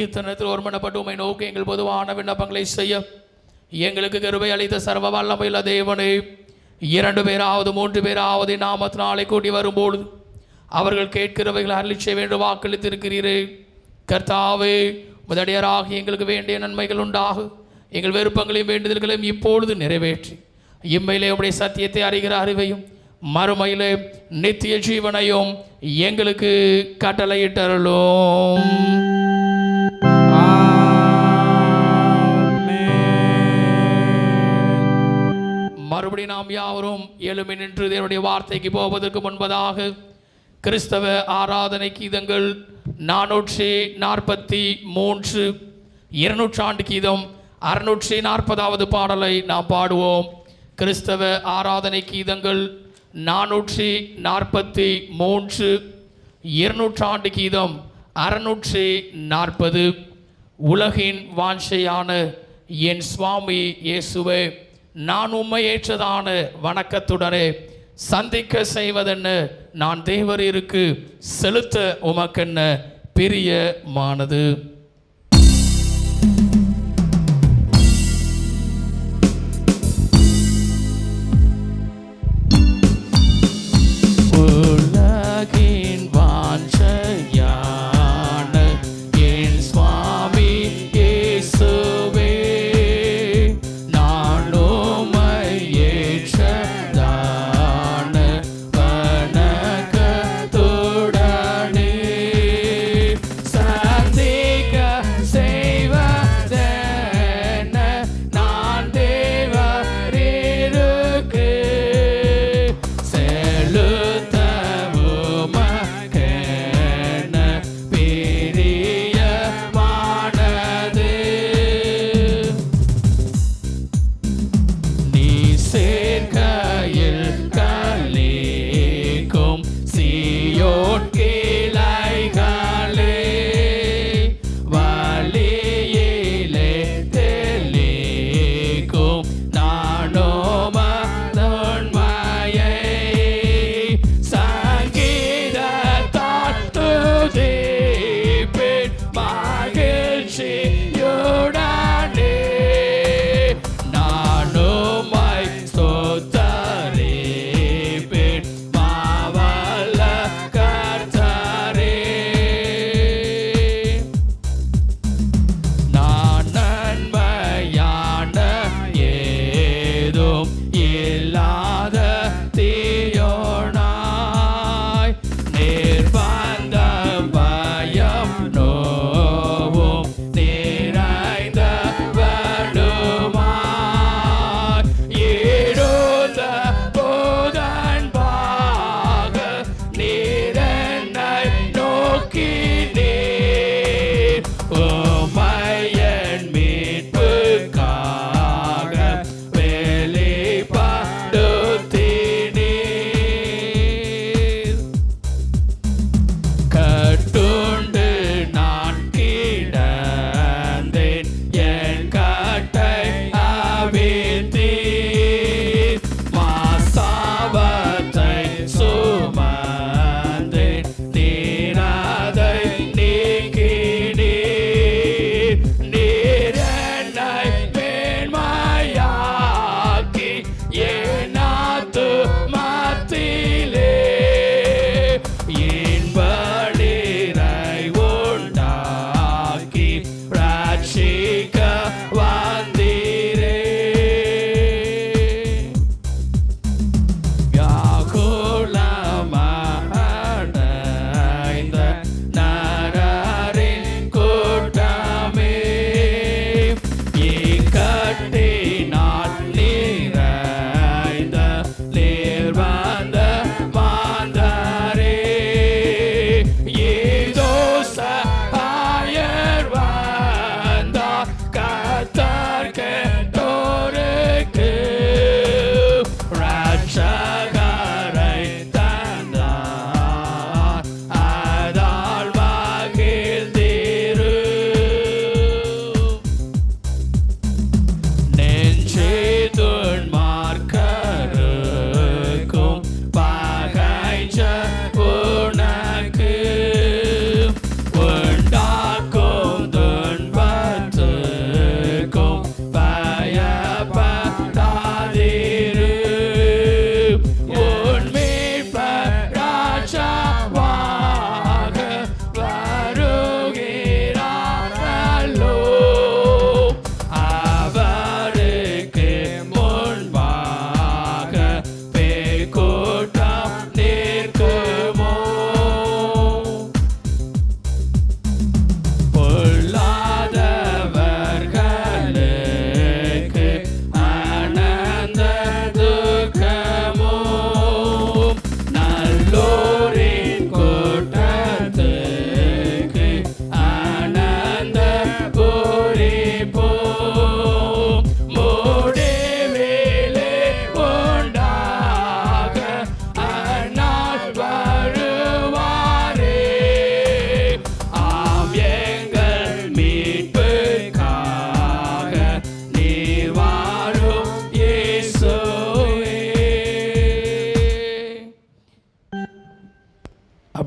ஈத்தனத்தில் ஒருமனப்பட்டு உம்மை நோக்கி எங்கள் பொதுவான விண்ணப்பங்களை செய்ய எங்களுக்கு கிருபை அளித்த சர்வ வல்லமையுள்ள தேவனே, 2 பேராவது 3 பேராவது நாமத்தினாலே கூட்டி வரும்பொழுது அவர்கள் கேட்கிறவைகளை அருளி செய்ய வேண்டும் வாக்களித்திருக்கிறீரே. கர்த்தாவே, முதலியராகி எங்களுக்கு வேண்டிய நன்மைகள் உண்டாகும். எங்கள் விருப்பங்களையும் வேண்டுதல்களையும் இப்பொழுது நிறைவேற்றி இம்மையிலே உடைய சத்தியத்தை அறிகிற அறிவையும் மறுமையிலே நித்திய ஜீவனையும் எங்களுக்கு கட்டளையிட்டருளும். மறுபடி நாம் யாவரும் எழுமி நின்று தேவனுடைய வார்த்தைக்கு போவதற்கு முன்பதாக கிறிஸ்தவ ஆராதனை கீதங்கள் 443 200 கீதம் 640வது பாடலை நாம் பாடுவோம். கிறிஸ்தவ ஆராதனை கீதங்கள் 443 200 கீதம் 640. உலகின் வாஞ்சையான என் சுவாமி இயேசுவே, நான் உம்மை ஏற்றதான வணக்கத்துடனே சந்திக்க செய்வதென்ன, நான் தேவரீருக்கு செலுத்த உமக்கென்ன பிரியமானது. உலகின் வாஞ்சையான என் சுவாமி இயேசுவே,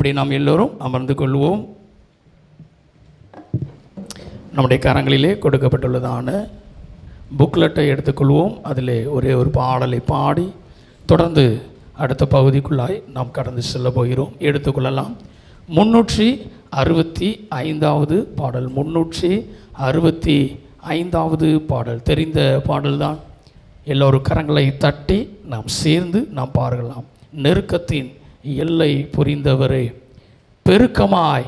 அப்படி நாம் எல்லோரும் அமர்ந்து கொள்வோம். நம்முடைய கரங்களிலே கொடுக்கப்பட்டுள்ளதான புக்லெட்டை எடுத்துக்கொள்வோம். அதிலே ஒரே ஒரு பாடலை பாடி தொடர்ந்து அடுத்த பகுதிக்குள்ளாய் நாம் கடந்து செல்ல போகிறோம். எடுத்துக்கொள்ளலாம். 365வது பாடல். 365வது பாடல். தெரிந்த பாடல்தான். எல்லோரும் கரங்களை தட்டி நாம் சேர்ந்து நாம் பார்க்கலாம். நெருக்கத்தின் எல்லை புரிந்தவரே, பெருக்கமாய்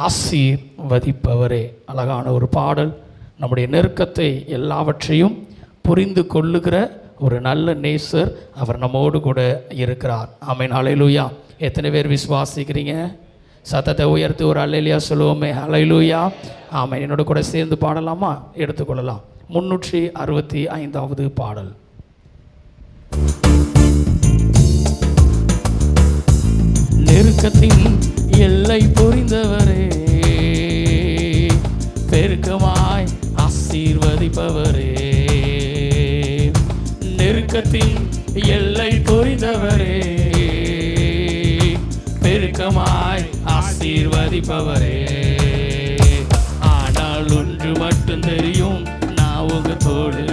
ஆசீர்வதிப்பவரே. அழகான ஒரு பாடல். நம்முடைய நெருக்கத்தை எல்லாவற்றையும் புரிந்து கொள்ளுகிற ஒரு நல்ல நேசர் அவர் நம்மோடு கூட இருக்கிறார். ஆமென். ஹல்லேலூயா. எத்தனை பேர் விசுவாசிக்கிறீங்க? சத்தத்தை உயர்த்தி ஒரு அல்லேலூயா சொல்லுவோமே. ஹல்லேலூயா. ஆமென். என்னோட கூட சேர்ந்து பாடலாமா? எடுத்துக்கொள்ளலாம். 365வது பாடல். நெருக்கத்தின் எல்லை புரிந்தவரே, பெருக்கமாய் ஆசீர்வதிப்பவரே. நெருக்கத்தின் எல்லை புரிந்தவரே, பெருக்கமாய் ஆசீர்வதிப்பவரே. ஆனால் ஒன்று மட்டும் தெரியும், நான் உங்க தோளுல.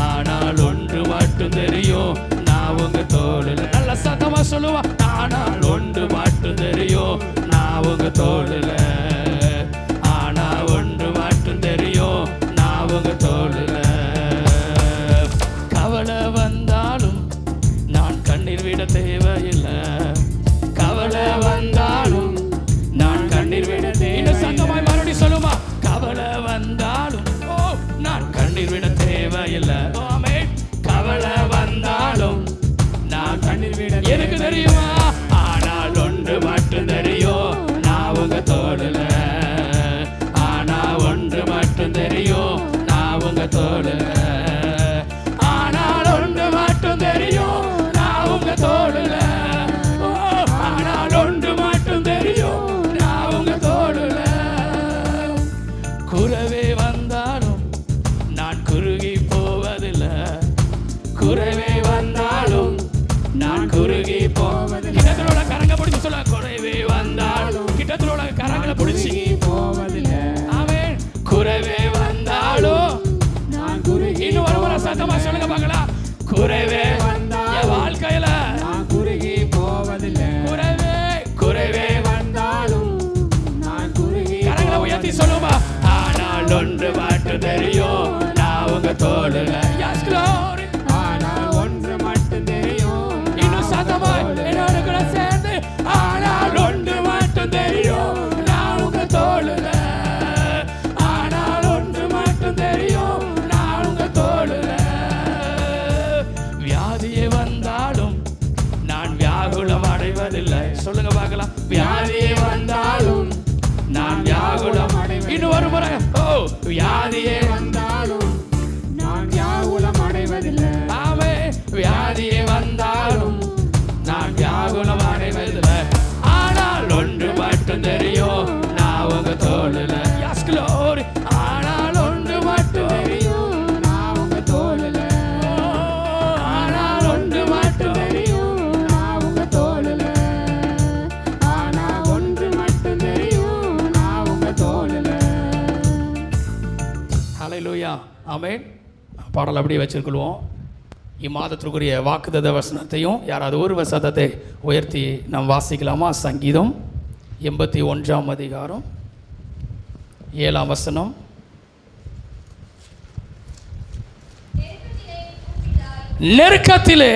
ஆனால் ஒன்று மட்டும் தெரியும், நான் உங்க தோளுல. நல்ல சத்தமா சொல்லுவா. ஆனால் ஒன்று மட்டும் தெரியும், நான் உங்க தோளுல. ஆனா ஒன்று மட்டும் தெரியும், நான் உங்க தோளுல. கவலை வந்தாலும் நான் கண்ணீர் விட தேவையில்லை. கவலை வந்தாலும் நான் கண்ணீர் விட தேவை. சத்தமாய் மறுபடி சொல்லுமா. கவலை வந்தாலும் நான் கண்ணீர் விட தேவையில்லை. கவலை வந்தாலும் நான் கண்ணீர் விட எனக்கு தெரியுமா. ஆனால் ஒன்று மட்டும் தெரியும், நான் உங்க தோளுல. ஆனா ஒன்று மட்டும் தெரியும், நான் உங்க தோளுல. ஆனால் ஒன்று மட்டும் தெரியும், நான் உங்க தோளுல. ஆனால் ஒன்று மட்டும் தெரியும், நான் உங்க தோளுல. குறைவே வந்தாலும் நான் குறுகி போவதில்லை. குறைவே வந்தாலும் நான் குறுகி போவதில்லை. கிட்டத்தோட கரங்க பிடிச்சி சொல்ல. குறைவே வந்தாலும் கிட்டத்தோட கரங்களை பிடிச்சி போவதில்லை. ஆமென். குறைவே வந்தாலும் நான் குறுகி. இன்னும் ஒரு முறை சத்தமா சொல்லுங்க பார்க்கலாம். குறைவே வந்தாலும் என் வாழ்க்கையில நான் குறுகி போவதில்லை. குறைவே வந்தாலும் நான் குறுகி. கரங்களை உயர்த்தி சொல்லுமா. ஆனால் ஒன்று மட்டும் தெரியும், நான் உங்க தோளுல. S glory. ஆனால் ஒன்று மட்டும் தெரியும். இன்னும் சத்தமா என்னோட கூட சேர்ந்து. ஆனால் ஒன்று மட்டும் தெரியும், நான் உங்க தோளுல. ஆனால் ஒன்று மட்டும் தெரியும், நான் உங்க தோளுல. வியாதியே வந்தாலும் நான் வியாகுலம் அடைவதில்லை. சொல்லுங்க பார்க்கலாம். வியாதியே வந்தாலும் நான் வியாகுலம் அடைவதில்லை. இன்னும் ஒரு முறை. வியாதியே வந்தாலும் நான் வியாகுலம் அடைவதில்லை. ஆமே. வியாதியே வந்தாலும் நான் வியாகுலம் அடைவதில்லை. ஆனால் ஒன்று மட்டும் தெரியும், நான் உங்க தோளுல. S glory. ஆனால் ஒன்று மட்டும் தெரியும், நான் உங்க தோளுல. ஆனால் ஒன்று மட்டும் தெரியும், நான் உங்க தோளுல. ஆனால் ஒன்று மட்டும் தெரியும், நான் உங்க தோளுல. ஹல்லேலூயா. ஆமென். பாடல் அப்படியே வச்சிருக்கோம். இம்மாதத்திற்குரிய வாக்குத்தத்த வசனத்தையும் யாராவது ஒரு வசனத்தை உயர்த்தி நாம் வாசிக்கலாமா? சங்கீதம் 81ஆம் அதிகாரம் 7ஆம் வசனம். நெருக்கத்திலே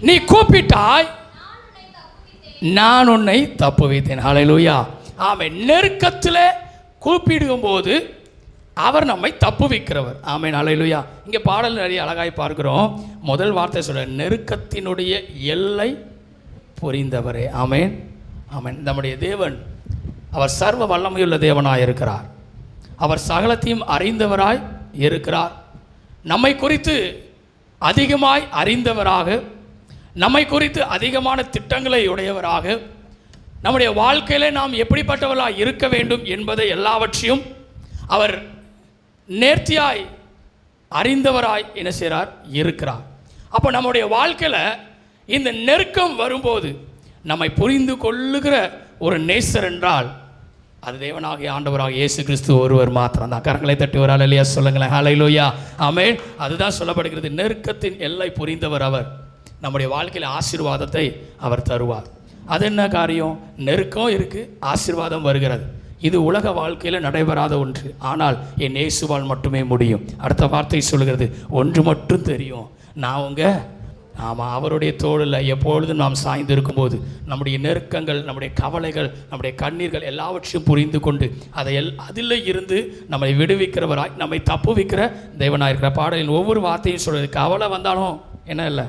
நீ கூப்பிட்டாய், நான் உன்னை தப்புவித்தேன். ஹல்லேலூயா. ஆமென். நெருக்கத்திலே கூப்பிடும் போது அவர் நம்மை தப்புவிக்கிறவர். ஆமென். ஹல்லேலூயா. இங்கே பாடல் நிறைய அழகாய் பார்க்கிறோம். முதல் வார்த்தை சொல்ல, நெருக்கத்தினுடைய எல்லை புரிந்தவரே. ஆமென். ஆமென். நம்முடைய தேவன் அவர் சர்வ வல்லமையுள்ள தேவனாய் இருக்கிறார். அவர் சகலத்தையும் அறிந்தவராய் இருக்கிறார். நம்மை குறித்து அதிகமாய் அறிந்தவராக, நம்மை குறித்து அதிகமான திட்டங்களை உடையவராக, நம்முடைய வாழ்க்கையிலே நாம் எப்படிப்பட்டவர்களாக இருக்க வேண்டும் என்பதை எல்லாவற்றையும் அவர் நேர்த்தியாய் அறிந்தவராய் என்ன செய்கிறார்? இருக்கிறார். அப்போ நம்முடைய வாழ்க்கையில் இந்த நெருக்கம் வரும்போது, நம்மை புரிந்து கொள்ளுகிற ஒரு நேசர் என்றால் அது தேவனாகிய ஆண்டவராக இயேசு கிறிஸ்து ஒருவர் மாத்திரம் தான். கரங்களை தட்டி ஒரு ஹல்லேலூயா சொல்லுங்களேன். ஹல்லேலூயா, ஆமென். அதுதான் சொல்லப்படுகிறது. நெருக்கத்தின் எல்லை புரிந்தவர் அவர். நம்முடைய வாழ்க்கையில் ஆசீர்வாதத்தை அவர் தருவார். அது என்ன காரியம்? நெருக்கம் இருக்குது, ஆசீர்வாதம் வருகிறது. இது உலக வாழ்க்கையில் நடைபெறாத ஒன்று. ஆனால் என் இயேசுவால் மட்டுமே முடியும். அடுத்த வார்த்தை சொல்கிறது, ஒன்று மட்டும் தெரியும், நான் ஆமாம் அவருடைய தோளில் எப்பொழுதும் நாம் சாய்ந்து இருக்கும்போது நம்முடைய நெருக்கங்கள், நம்முடைய கவலைகள், நம்முடைய கண்ணீர்கள் எல்லாவற்றையும் புரிந்து கொண்டு அதில் இருந்து நம்மை விடுவிக்கிறவராய், நம்மை தப்புவிக்கிற தேவனாயிருக்கிற பாடலின் ஒவ்வொரு வார்த்தையும் சொல்கிறது. கவலை வந்தாலும் என்ன இல்லை,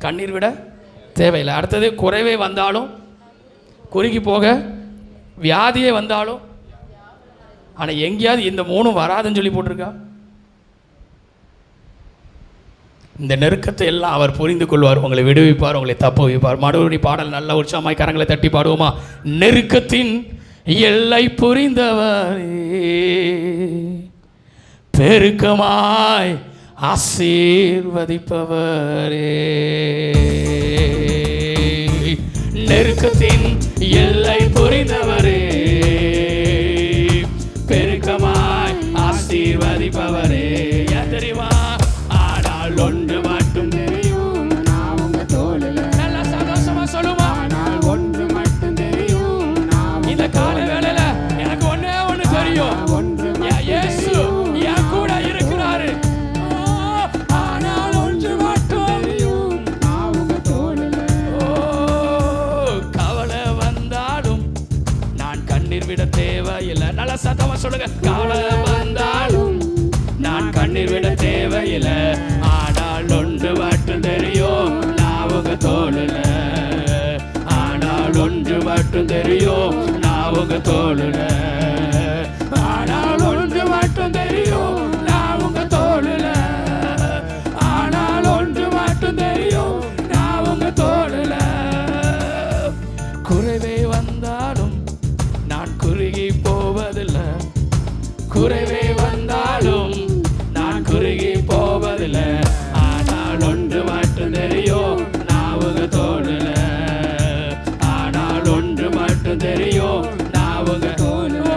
கண்ணீர் விட தேவையில்லை. அடுத்தது குறைவே வந்தாலும், குறுகி போக வியாதியே வந்தாலும், ஆனால் எங்கேயாவது இந்த மூணும் வராதுன்னு சொல்லி போட்டிருக்கா? இந்த நெருக்கத்தை எல்லாம் அவர் புரிந்து கொள்வார், உங்களை விடுவிப்பார், உங்களை தப்பு வைப்பார். மறுபடியும் பாடல் நல்ல உற்சாகமாய் கரங்களை தட்டி பாடுவோமா? நெருக்கத்தின் எல்லை புரிந்தவரே, பெருக்கமாய் ஆசீர்வதிப்பவரே, நெருக்கத்தின் எல்லை புரிந்தவரே, பெருக்கமாய் ஆசீர்வதிப்பவரே. ஏன் தெரியுமா? ஆனால் ஒன்று மட்டும் தெரியும், நான் உங்க தோளில. நல்லா சந்தோஷமா சொல்லுமா? ஆனால் ஒன்று மட்டும் தெரியும், இந்த கால வேளையில எனக்கு ஒண்ணே ஒண்ணு தெரியும், இயேசு என் கூட இருக்கிறாரு. ஆனால் ஒன்று மட்டும் தெரியும், நான் உங்க தோளில. கவலை வந்தாலும் நான் கண்ணீர் விட தேவையில்லை. நல்லா சத்தமா சொல்லுங்க. கவலை வந்தாலும் நான் கண்ணீர் விட தேவையில்லை. ஆனால் ஒன்று மட்டும் தெரியும், நான் உங்க தோளுல. ஆனால் ஒன்று மட்டும் தெரியும், நான் உங்க தோளுல. ஆனால் ஒன்று மட்டும் தெரியும், நான் உங்க தோளுல. ஆனால் ஒன்று மட்டும் தெரியும், நான் உங்க தோளுல. குறைவே வந்தாலும் நான் குறுகி போவதில்லை. குறைவே வந்தாலும் நான் குறுகி போவதில்லை. ஆனால் ஒன்று மட்டும் தெரியும், நான் உங்க தோளுல. ஆனால் ஒன்று மட்டும் தெரியும், நான் உங்க தோளுல.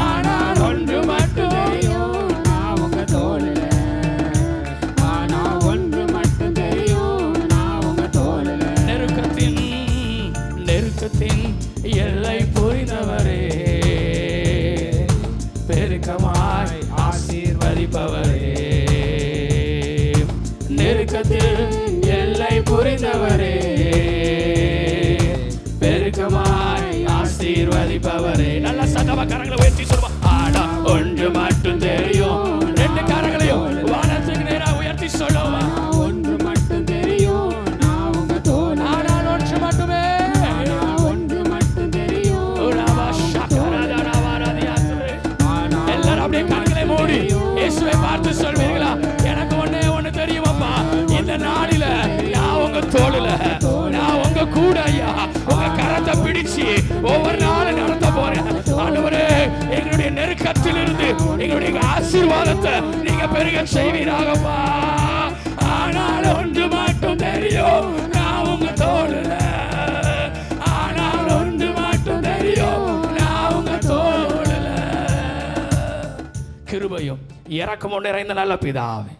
ஆனால் ஒன்று மட்டும் தெரியும், நான் உங்க தோளுல. ஆனால் ஒன்று மட்டும் தெரியும், நான் உங்க தோளுல. நெருக்கத்தின் எல்லை புரிந்தவரே, பெருக்கமாய் ஆசீர்வதிப்பவரே, நெருக்கத்தில் எல்லை புரிந்தவரே, பெருக்கமாய் ஆசீர்வதிப்பவரே. நல்ல சத்தமா கரங்களை உயர்த்தி சொல்லுவா. ஆனா ஒன்று மட்டும் தெரியும், ரெண்டு கரங்களையும் வானத்துக்கு நேராக உயர்த்தி சொல்லுவா. ஒன்று மட்டும் தெரியும், நான் உங்க தோள். ஆனால் ஒன்று மட்டுமே, ஒன்று மட்டும் தெரியும். எல்லாரும் அப்படியே கண்களை மூடி இயேசுவை பார்த்து சொல்வீர்களா? எனக்கு ஒண்ணே ஒண்ணு தெரியுமாப்பா, இந்த நாளில நான் உங்க தோளுல, நான் உங்க கூட ஐயா, உங்க கரத்தை பிடிச்சு ஒவ்வொரு நாளும் நடத்த போறேன். ஆண்டவரே, எங்களுடைய நெருக்கத்தில் இருந்து எங்களுடைய ஆசீர்வாதத்தை நீங்க பெருக செய்வீராகப்பா. ஆனால் ஒன்று மட்டும் தெரியும், நான் உங்க தோளுல. ஆனால் ஒன்று மட்டும் தெரியும், நான் உங்க தோளுல. கிருபையும் இரக்கமும் நிறைந்த நல்ல பிதாவே,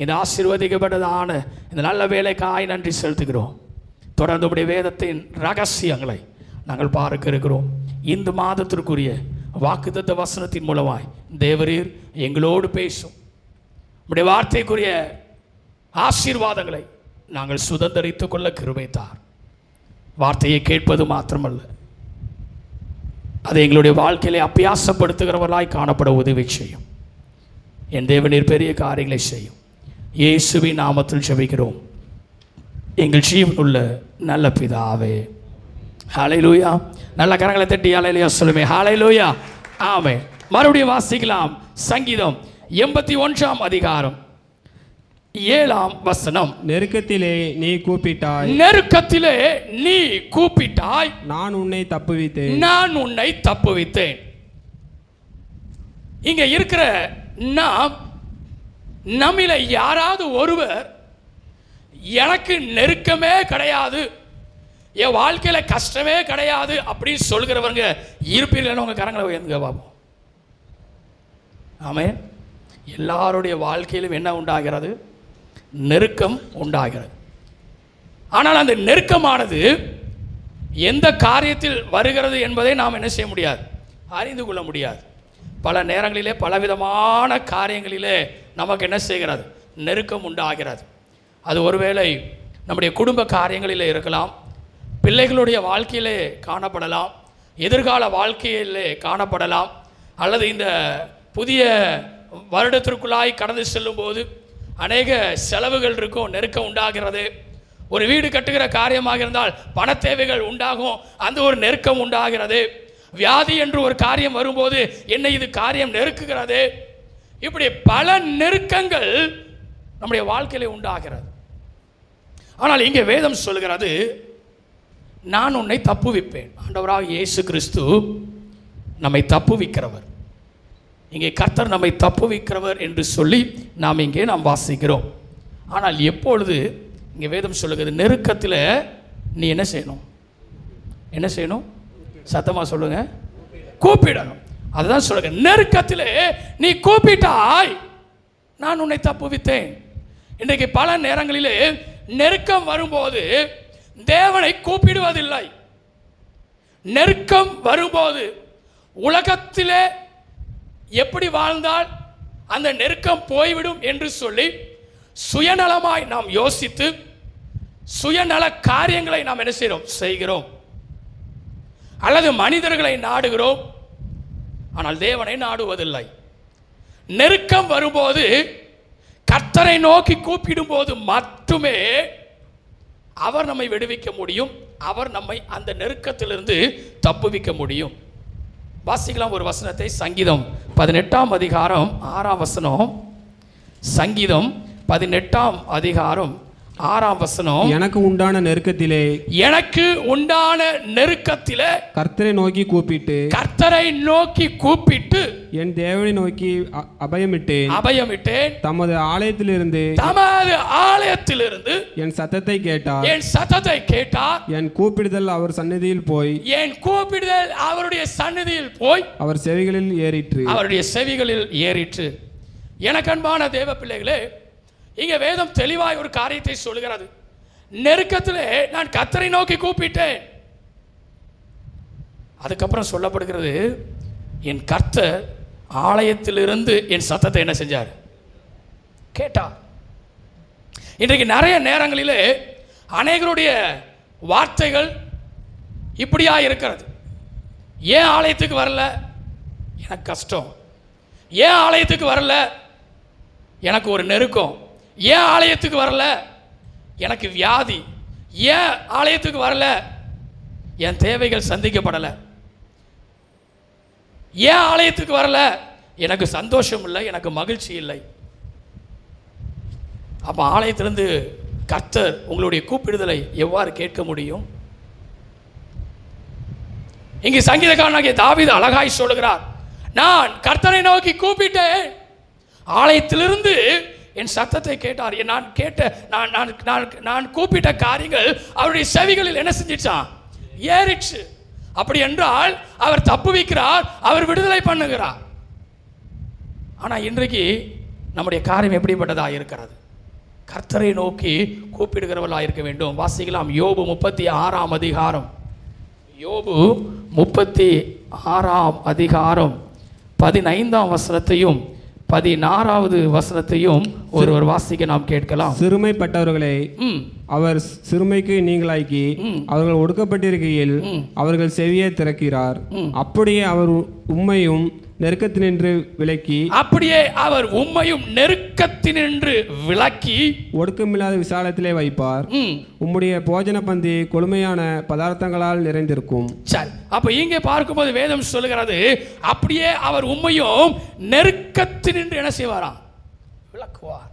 இந்த ஆசீர்வதிக்கப்பட்டதான இந்த நல்ல வேலைக்காய் நன்றி செலுத்துகிறோம். தொடர்ந்து உடைய வேதத்தின் ரகசியங்களை நாங்கள் பார்க்க இருக்கிறோம். இந்த மாதத்திற்குரிய வாக்குத்தத்த வசனத்தின் மூலமாய் தேவரீர் எங்களோடு பேசும். உடைய வார்த்தைக்குரிய ஆசீர்வாதங்களை நாங்கள் சுதந்திரித்துக் கொள்ள கிருபை தார். வார்த்தையை கேட்பது மாத்திரமல்ல, அதை எங்களுடைய வாழ்க்கையிலே அபியாசப்படுத்துகிறவர்களாய் காணப்பட உதவி செய்யும். என் தேவனீர் பெரிய காரியங்களை செய்யும். இயேசுவின் நாமத்தில் ஜெபிக்கிறோம் எங்கள் ஜீவனுள்ள நல்ல பிதாவே. ஹல்லேலூயா. நல்ல கரங்களை தட்டி ஹல்லேலூயா சொல்லுமே. ஹல்லேலூயா. ஆமென். மறுபடியும் வாசிக்கலாம். சங்கீதம் 81 அதிகாரம் 7 வசனம். நெருக்கத்திலே நீ கூப்பிட்டாய், நெருக்கத்திலே நீ கூப்பிட்டாய், நான் உன்னை தப்புவித்தேன், நான் உன்னை தப்புவித்தேன். இங்க இருக்கிற நாம், நம்மில யாராவது ஒருவர் எனக்கு நெருக்கமே கிடையாது என் வாழ்க்கையில கஷ்டமே கிடையாது அப்படின்னு சொல்கிறவங்க இருப்பீர்கள்னு உங்க கரங்களை உயர்ந்துங்க பாப்போம். ஆமென். எல்லாருடைய வாழ்க்கையிலும் என்ன உண்டாகிறது? நெருக்கம் உண்டாகிறது. ஆனால் அந்த நெருக்கமானது எந்த காரியத்தில் வருகிறது என்பதை நாம் என்ன செய்ய முடியாது, அறிந்து கொள்ள முடியாது. பல நேரங்களிலே பலவிதமான காரியங்களிலே நமக்கு என்ன செய்கிறது? நெருக்கம் உண்டாகிறது. அது ஒருவேளை நம்முடைய குடும்ப காரியங்களிலே இருக்கலாம், பிள்ளைகளுடைய வாழ்க்கையிலே காணப்படலாம், எதிர்கால வாழ்க்கையிலே காணப்படலாம், அல்லது இந்த புதிய வருடத்திற்குள்ளாய் கடந்து செல்லும்போது அநேக செலவுகள் இருக்கும், நெருக்கம் உண்டாகிறது. ஒரு வீடு கட்டுகிற காரியமாக இருந்தால் பண தேவைகள் உண்டாகும், அந்த ஒரு நெருக்கம் உண்டாகிறது. வியாதி என்று ஒரு காரியம் வரும்போது என்ன இது காரியம் நெருக்குகிறது. இப்படி பல நெருக்கங்கள் நம்முடைய வாழ்க்கையிலே உண்டாகிறது. ஆனால் இங்கே வேதம் சொல்கிறது, நான் உன்னை தப்புவிப்பேன். ஆண்டவராக இயேசு கிறிஸ்து நம்மை தப்புவிக்கிறவர். இங்கே கர்த்தர் நம்மை தப்புவிக்கிறவர் என்று சொல்லி நாம் வாசிக்கிறோம். ஆனால் எப்பொழுது இங்கே வேதம் சொல்லுகிறது, நெருக்கத்தில் நீ என்ன செய்யணும்? என்ன செய்யணும்? சத்தமாக சொல்லுங்க. கூப்பிடணும். அதுதான் சொல்லுங்க. நெருக்கத்தில் நீ கூப்பிட்டாய், நான் உன்னை தப்புவித்தேன். இன்றைக்கு பல நேரங்களிலே நெருக்கம் வரும்போது தேவனை கூப்பிடுவதில்லை. நெருக்கம் வரும்போது உலகத்திலே எப்படி வாழ்ந்தால் அந்த நெருக்கம் போய்விடும் என்று சொல்லி சுயநலமாய் நாம் யோசித்து சுயநல காரியங்களை நாம் என்ன செய்கிறோம், அல்லது மனிதர்களை நாடுகிறோம். ஆனால் தேவனை நாடுவதில்லை. நெருக்கம் வரும்போது கர்த்தரை நோக்கி கூப்பிடும் போது மட்டுமே அவர் நம்மை விடுவிக்க முடியும், அவர் நம்மை அந்த நெருக்கத்திலிருந்து தப்புவிக்க முடியும். வாசிக்கலாம் ஒரு வசனத்தை. சங்கீதம் 18ஆம் அதிகாரம் 6ஆம் வசனம். சங்கீதம் 18ஆம் அதிகாரம் 6ஆம் வசனம். எனக்கு உண்டான நெருக்கத்திலே கர்த்தரை நோக்கி கூப்பிட்டு என் தேவனை நோக்கி அபயமிட்டேன். தமது ஆலயத்திலிருந்து என் சத்தத்தை கேட்டார். என் கூப்பிடுதல் அவர் சந்நிதியில் போய் அவர் செவிகளில் ஏறிற்று. எனக்கு அன்பான தேவ பிள்ளைகளே, இங்க வேதம் தெளிவாய் ஒரு காரியத்தை சொல்கிறது. நெருக்கத்திலே நான் கர்த்தரை நோக்கி கூப்பிட்டேன். அதுக்கப்புறம் சொல்லப்படுகிறது, என் கர்த்தர் ஆலயத்திலிருந்து என் சத்தத்தை என்ன செஞ்சார்? கேட்டார். இன்றைக்கு நிறைய நேரங்களிலே அநேகருடைய வார்த்தைகள் இப்படியா இருக்கிறது. ஏன் ஆலயத்துக்கு வரல? எனக்கு கஷ்டம். ஏன் ஆலயத்துக்கு வரல? எனக்கு ஒரு நெருக்கம். ஏன் ஆலயத்துக்கு வரல? எனக்கு வியாதி. ஏன் ஆலயத்துக்கு வரல? என் தேவைகள் சந்திக்கப்படலை. ஏன் ஆலயத்துக்கு வரல? எனக்கு சந்தோஷம் இல்லை, எனக்கு மகிழ்ச்சி இல்லை. அப்போ ஆலயத்திலிருந்து கர்த்தர் உங்களுடைய கூப்பிடுதலை எவ்வாறு கேட்க முடியும்? இங்கு சங்கீதக்காரனாகிய தாவீது அழகாய் சொல்லுகிறார், நான் கர்த்தரை நோக்கி கூப்பிட்டேன், ஆலயத்திலிருந்து என் சத்தத்தை கேட்டார். நான் கூப்பிட்ட காரியங்கள் அவருடைய செவிகளில் என்ன செஞ்சிச்சான்? ஏறிச்சு. அப்படி என்றால் அவர் தப்புவிக்கிறார், அவர் விடுதலை பண்ணுகிறார். ஆனால் இன்றைக்கு நம்முடைய காரியம் எப்படிப்பட்டதாக இருக்கிறது? கர்த்தரை நோக்கி கூப்பிடுகிறவர்களாக இருக்க வேண்டும். வாசிக்கலாம் யோபு 36ஆம் அதிகாரம். யோபு 36ஆம் அதிகாரம் 15ஆம் வசனத்தையும் 16வது வசனத்தையும் ஒருவர் வாசிக்க நாம் கேட்கலாம். சிறுமைப்பட்டவர்களை அவர் சிறுமைக்கு நீங்களாக்கி அவர்கள் ஒடுக்கப்பட்டிருக்கையில் அவர்கள் செவியை திறக்கிறார். அப்படியே அவர் உம்மையும் நெருக்கத்தினின்று விலக்கி ஒடுக்கமில்லாத விசாலத்திலே வைப்பார். உம்முடைய போஜன பந்தி கொழுமையான பதார்த்தங்களால் நிறைந்திருக்கும். சரி, அப்ப இங்கே பார்க்கும்போது வேதம் சொல்லுகிறது, அப்படியே அவர் உம்மையும் நெருக்கத்தினின்று என்ன செய்வாராம்? விளக்குவார்.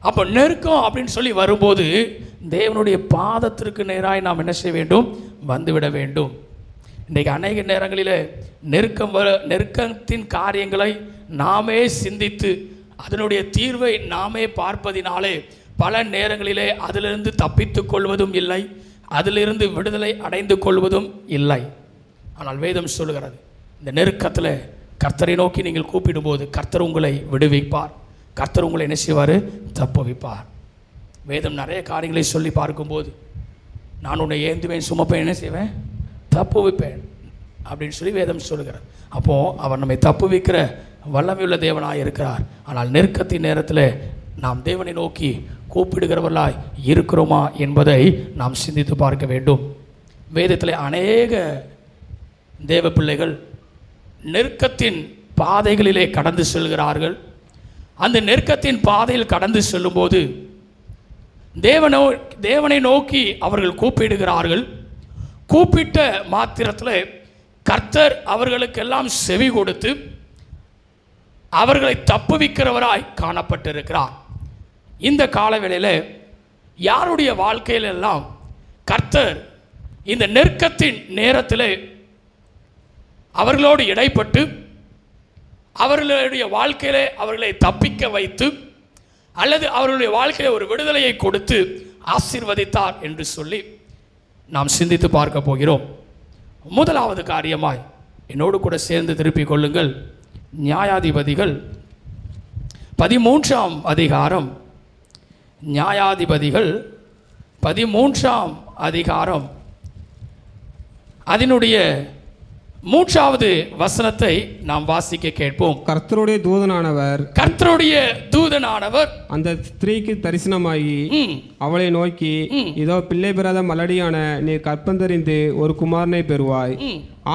அப்போ நெருக்கம் அப்படின்னு சொல்லி வரும்போது தேவனுடைய பாதத்திற்கு நேராய் நாம் என்ன செய்ய வேண்டும்? வந்துவிட வேண்டும். இன்றைக்கு அநேக நேரங்களில் நெருக்கத்தின் காரியங்களை நாமே சிந்தித்து அதனுடைய தீர்வை நாமே பார்ப்பதினாலே பல நேரங்களிலே அதிலிருந்து தப்பித்து கொள்வதும் இல்லை, அதிலிருந்து விடுதலை அடைந்து கொள்வதும் இல்லை. ஆனால் வேதம் சொல்லுகிறது, இந்த நெருக்கத்தில் கர்த்தரை நோக்கி நீங்கள் கூப்பிடும்போது கர்த்தர் உங்களை விடுவிப்பார். கர்த்தர் உங்களை என்ன செய்வார்? தப்புவிப்பார். வேதம் நிறைய காரியங்களை சொல்லி பார்க்கும்போது, நான் உன்னை ஏந்துவேன், சுமப்பேன், என்ன செய்வேன்? தப்புவிப்பேன் அப்படின்னு சொல்லி வேதம் சொல்லுகிறார். அப்போது அவர் நம்மை தப்புவிக்கிற வல்லமையுள்ள தேவனாக இருக்கிறார். ஆனால் நெருக்கத்தின் நேரத்தில் நாம் தேவனை நோக்கி கூப்பிடுகிறவர்களாய் இருக்கிறோமா என்பதை நாம் சிந்தித்து பார்க்க வேண்டும். வேதத்தில் அநேக தேவ பிள்ளைகள் நெருக்கத்தின் பாதைகளிலே கடந்து செல்கிறார்கள். அந்த நெருக்கத்தின் பாதையில் கடந்து செல்லும்போது தேவனை நோக்கி அவர்கள் கூப்பிடுகிறார்கள். கூப்பிட்ட மாத்திரத்தில் கர்த்தர் அவர்களுக்கெல்லாம் செவி கொடுத்து அவர்களை தப்புவிக்கிறவராய் காணப்பட்டிருக்கிறார். இந்த காலவேளையில் யாருடைய வாழ்க்கையிலெல்லாம் கர்த்தர் இந்த நெருக்கத்தின் நேரத்தில் அவர்களோடு இடைப்பட்டு அவர்களுடைய வாழ்க்கையிலே அவர்களை தப்பிக்க வைத்து அல்லது அவர்களுடைய வாழ்க்கையில் ஒரு விடுதலையை கொடுத்து ஆசீர்வதித்தார் என்று சொல்லி நாம் சிந்தித்து பார்க்க போகிறோம். முதலாவது காரியமாய் என்னோடு கூட சேர்ந்து திருப்பிக் கொள்ளுங்கள். நியாயாதிபதிகள் 13ஆம் அதிகாரம், நியாயாதிபதிகள் 13ஆம் அதிகாரம் அதனுடைய 3வது வசனத்தை நாம் வாசிக்க கேட்போம். கர்த்தருடைய தூதனானவர் அந்த ஸ்திரீக்கு தரிசனமாகி அவளை நோக்கி, இதோ பிள்ளை பெறாத மலடியான நீ கற்பந்தறிந்து ஒரு குமாரனை பெறுவாய்.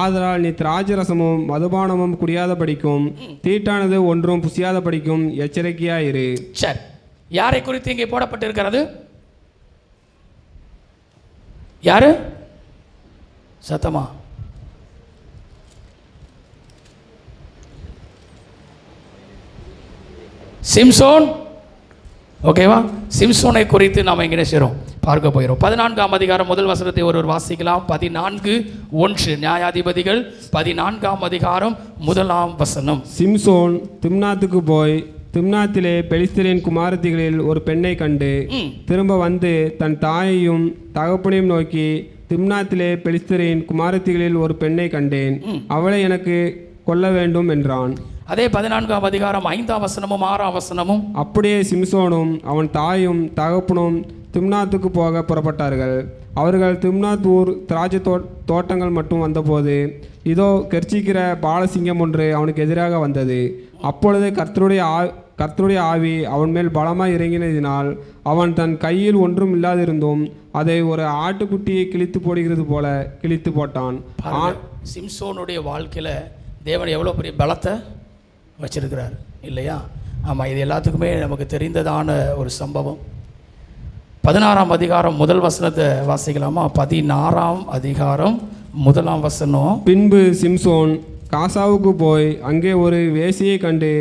ஆதலால் நீ திராட்சரசமும் மதுபானமும் குடியாதபடிக்கும் தீட்டானது ஒன்றும் புசியாதபடிக்கும் எச்சரிக்கையாயிரு. சரி, யாரை குறித்து இங்கே போடப்பட்டிருக்கிறது? யாரு? சத்தமா சிம்சோன். ஓகேவா? சிம்சோனை குறித்து நாம் எங்கே செய்கிறோம்? பார்க்க போகிறோம். 14ஆம் அதிகாரம் முதல் வசனத்தை ஒருவர் வாசிக்கலாம். 14:1 நியாயாதிபதிகள் 14ஆம் அதிகாரம் 1ஆம் வசனம். சிம்சோன் திம்னாத்துக்கு போய் திம்னாத்திலே பெலிஸ்தரின் குமாரத்திகளில் ஒரு பெண்ணை கண்டு திரும்ப வந்து தன் தாயையும் தகப்பனையும் நோக்கி, திம்னாத்திலே பெலிஸ்தரின் குமாரத்திகளில் ஒரு பெண்ணை கண்டேன், அவளை எனக்கு கொல்ல வேண்டும் என்றான். அதே 14ஆம் அதிகாரம் 5ஆம் வசனமும் 6ஆம் வசனமும். அப்படியே சிம்சோனும் அவன் தாயும் தகப்பனும் திம்னாத்துக்கு போக புறப்பட்டார்கள். அவர்கள் திம்னாத் ஊர் திராட்சை தோட்டங்கள் மட்டும் வந்தபோது, இதோ கெர்ச்சிக்கிற பாலசிங்கம் ஒன்று அவனுக்கு எதிராக வந்தது. அப்பொழுது கர்த்தருடைய ஆவி அவன் மேல் பலமாய் இறங்கினதினால் அவன் தன் கையில் ஒன்றும் இல்லாதிருந்தும் அதை ஒரு ஆட்டுக்குட்டியை கிழித்து போடுகிறது போல கிழித்து போட்டான். சிம்சோனுடைய வாழ்க்கையில் தேவன் எவ்வளோ பெரிய பலத்தை வச்சிருக்கிறார் இல்லையா? ஆமாம், இது எல்லாத்துக்குமே நமக்கு தெரிந்ததான ஒரு சம்பவம். 16ஆம் அதிகாரம் முதல் வசனத்தை வாசிக்கலாமா? 16ஆம் அதிகாரம் 1ஆம் வசனம். பின்பு சிம்சோன் காசாவுக்கு போய் அங்கே ஒரு வேசியை கண்டு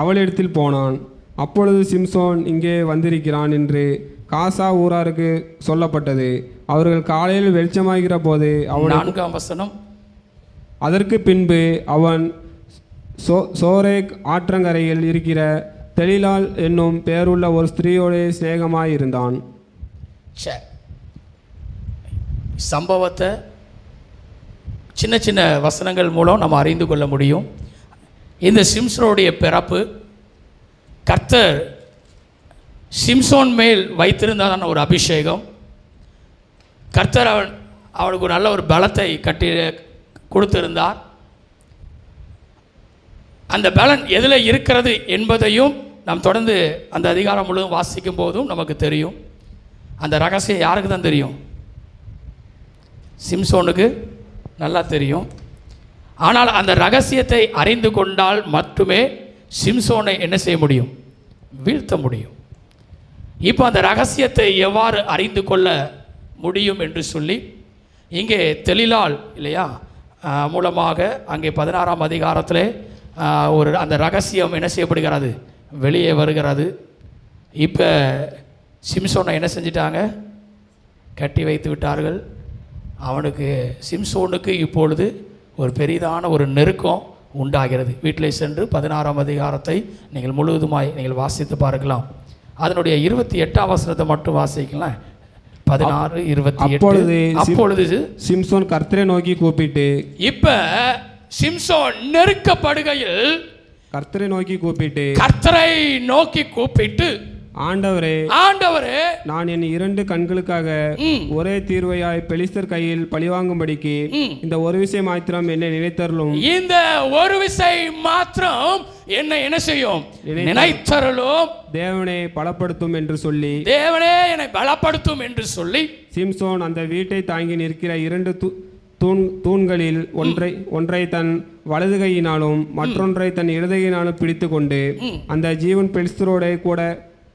அவளிடத்தில் போனான். அப்பொழுது சிம்சோன் இங்கே வந்திருக்கிறான் என்று காசா ஊராருக்கு சொல்லப்பட்டது. அவர்கள் காலையில் வெளிச்சமாகிற போது அவன் 4ஆம் வசனம். அதற்கு பின்பு அவன் சோரேக் ஆற்றங்கரையில் இருக்கிற தெளிலால் என்னும் பெயருள்ள ஒரு ஸ்திரீயோடு சிநேகமாயிருந்தான். சம்பவத்தை சின்ன சின்ன வசனங்கள் மூலம் நம்ம அறிந்து கொள்ள முடியும். இந்த சிம்சோனுடைய பிறப்பு கர்த்தர் சிம்சோன் மேல் வைத்திருந்ததான ஒரு அபிஷேகம். கர்த்தர் அவனுக்கு ஒரு நல்ல ஒரு பலத்தை கொடுத்திருந்தார். அந்த பலன் எதில் இருக்கிறது என்பதையும் நாம் தொடர்ந்து அந்த அதிகாரம் முழுவதும் வாசிக்கும் போதும் நமக்கு தெரியும். அந்த ரகசியம் யாருக்கு தான் தெரியும்? சிம்சோனுக்கு நல்லா தெரியும். ஆனால் அந்த ரகசியத்தை அறிந்து கொண்டால் மட்டுமே சிம்சோனை என்ன செய்ய முடியும்? வீழ்த்த முடியும். இப்போ அந்த ரகசியத்தை எவ்வாறு அறிந்து கொள்ள முடியும் என்று சொல்லி இங்கே தெளிலால் இல்லையா மூலமாக அங்கே 16ஆம் அதிகாரத்தில் ஒரு அந்த ரகசியம் என்ன செய்யப்படுகிறது? வெளியே வருகிறது. இப்போ சிம்சோனை என்ன செஞ்சிட்டாங்க? கட்டி வைத்து விட்டார்கள். சிம்சோனுக்கு இப்பொழுது ஒரு பெரிதான ஒரு நெருக்கம் உண்டாகிறது. வீட்டில் சென்று 16ஆம் அதிகாரத்தை நீங்கள் முழுவதுமாய் நீங்கள் வாசித்து பார்க்கலாம். அதனுடைய 28ஆம் வசனத்தை மட்டும் வாசிக்கலாம். அப்பொழுது அப்பொழுது சிம்சோன் கர்த்தரை நோக்கி கூப்பிட்டு, இப்ப சிம்சோன் நெருக்கப்படுகையில் கர்த்தரை நோக்கி கூப்பிட்டு, ஆண்டவரே, நான் என் 2 கண்களுக்காக ஒரே தீர்வையாய் பெலிஸ்தர் கையில் பழிவாங்கும்படிக்கு இந்த ஒரு விஷயம் மாத்திரம் என்னை நினைத்தருளும். இந்த ஒரு விஷயம் மாத்திரம் என்னை என்ன செய்யும்? நினைத்தருளும். தேவனே பலப்படுத்தும் என்று சொல்லி, தேவனே என்னை பலப்படுத்தும் என்று சொல்லி, சிம்சோன் அந்த வீட்டை தாங்கி நிற்கிற 2 தூண்களில் ஒன்றை தன் வலது கையினாலும் மற்றொன்றை தன் இடது கையினாலும் பிடித்து கொண்டு, அந்த ஜீவன் பெலிஸ்தரோட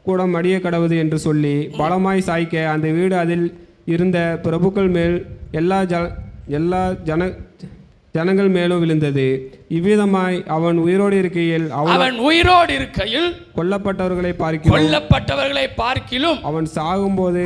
கூட மடிய கடவுது என்று சொல்லி பலமாய் சாய்க்க அந்த வீடு அதில் இருந்த பிரபுக்கள் மேல் எல்லா ஜனங்கள் மேலும் விழுந்தது. இவ்விதமாய் அவன் உயிரோடு இருக்கையில் கொல்லப்பட்டவர்களை பார்க்கிலும் அவன் சாகும்போது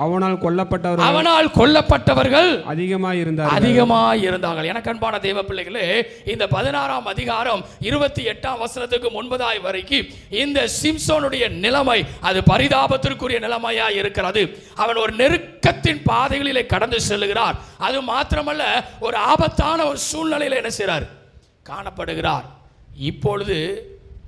அவனால் கொல்லப்பட்டவர்கள் அதிகமாய் இருந்தார்கள். எனக்கு அன்பான தேவ பிள்ளைகளே, இந்த 16ஆம் அதிகாரம் 28ஆம் வசனத்துக்கு முன்பதாய் வரைக்கும் இந்த சிம்சோனுடைய நிலைமை அது பரிதாபத்திற்குரிய நிலைமையா இருக்கிறது. அவன் ஒரு நெருக்கத்தின் பாதைகளிலே கடந்து செல்லுகிறார். அது மாத்திரமல்ல, ஒரு ஆபத்தான ஒரு சூழ்நிலையில் என்ன செய்றார்? காணப்படுகிறார். இப்பொழுது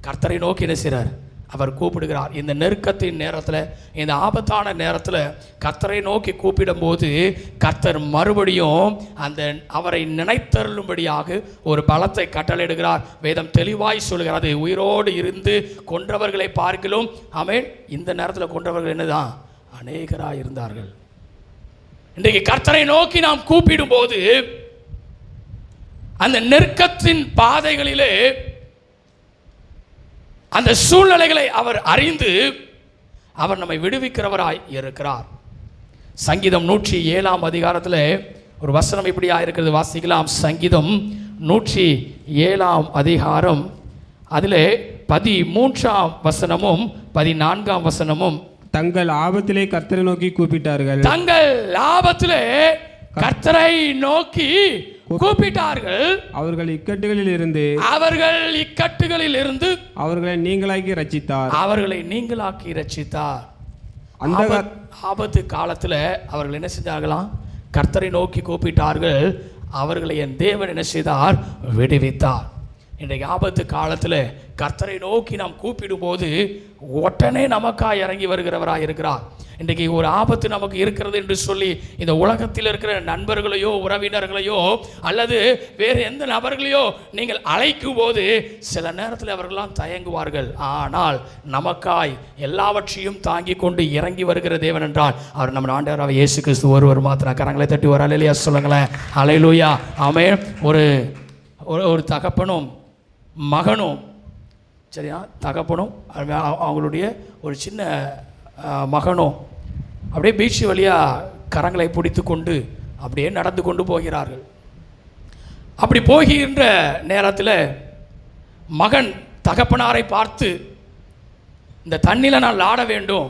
கர்த்தரை நோக்கி என்ன செய்றார்? அவர் கூப்பிடுகிறார். இந்த நெருக்கத்தின் நேரத்தில், இந்த ஆபத்தான நேரத்தில் கர்த்தரை நோக்கி கூப்பிடும்போது கர்த்தர் மறுபடியும் அவரை நினைத்தருளும்படியாக ஒரு பலத்தை கட்டளையிடுகிறார். வேதம் தெளிவாய் சொல்கிறது, உயிரோடு இருந்து கொன்றவர்களை பார்க்கிலும் ஆமென், இந்த நேரத்தில் கொன்றவர்கள் என்னதான்? அநேகராக இருந்தார்கள். இன்றைக்கு கர்த்தரை நோக்கி நாம் கூப்பிடும் போது அந்த நெருக்கத்தின் பாதைகளிலே அந்த சூழ்நிலைகளை அவர் அறிந்து அவர் நம்மை விடுவிக்கிறவராய் இருக்கிறார். சங்கீதம் 107ஆம் அதிகாரத்தில் ஒரு வசனம் இப்படியா இருக்கிறது, வாசிக்கலாம். சங்கீதம் 107ஆம் அதிகாரம் அதிலே 13ஆம் வசனமும் 14ஆம் வசனமும், தங்கள் ஆபத்திலே கர்த்தரை நோக்கி கூப்பிட்டார்கள். தங்கள் ஆபத்திலே கர்த்தரை நோக்கி கூப்பிட்டார்கள். அவர்கள் இக்கட்டுகளில் இருந்து அவர்களை நீங்களாக்கி ரட்சித்தார். அந்த ஆபத்து காலத்தில் அவர்கள் என்ன செஞ்சார்களாம்? கர்த்தரை நோக்கி கூப்பிட்டார்கள். அவர்களை என் தேவன் என்ன செய்தார்? விடுவித்தார். இன்றைக்கு ஆபத்து காலத்தில் கர்த்தரை நோக்கி நாம் கூப்பிடும் போது உடனே நமக்காக இறங்கி வருகிறவராக இருக்கிறார். இன்றைக்கு ஒரு ஆபத்து நமக்கு இருக்கிறது என்று சொல்லி இந்த உலகத்தில் இருக்கிற நண்பர்களையோ உறவினர்களையோ அல்லது வேறு எந்த நபர்களையோ நீங்கள் அழைக்கும் போது சில நேரத்தில் அவர்களெல்லாம் தயங்குவார்கள். ஆனால் நமக்காய் எல்லாவற்றையும் தாங்கி கொண்டு இறங்கி வருகிற தேவன் என்றால் அவர் நம்ம ஆண்டவராக இயேசு கிறிஸ்து ஒருவர் மாத்திரம். கரங்களை தட்டி ஒரு அல்லேலூயா சொல்லுங்களேன். அல்லேலூயா. ஆமென். ஒரு தகப்பனும் மகனும், சரியா, தகப்பனும் அவங்களுடைய ஒரு சின்ன மகனும் அப்படியே பீச் வழியாக கரங்களை பிடித்து கொண்டு அப்படியே நடந்து கொண்டு போகிறார்கள். அப்படி போகின்ற நேரத்தில் மகன் தகப்பனாரை பார்த்து, இந்த தண்ணியில் நான் விளையாட வேண்டும்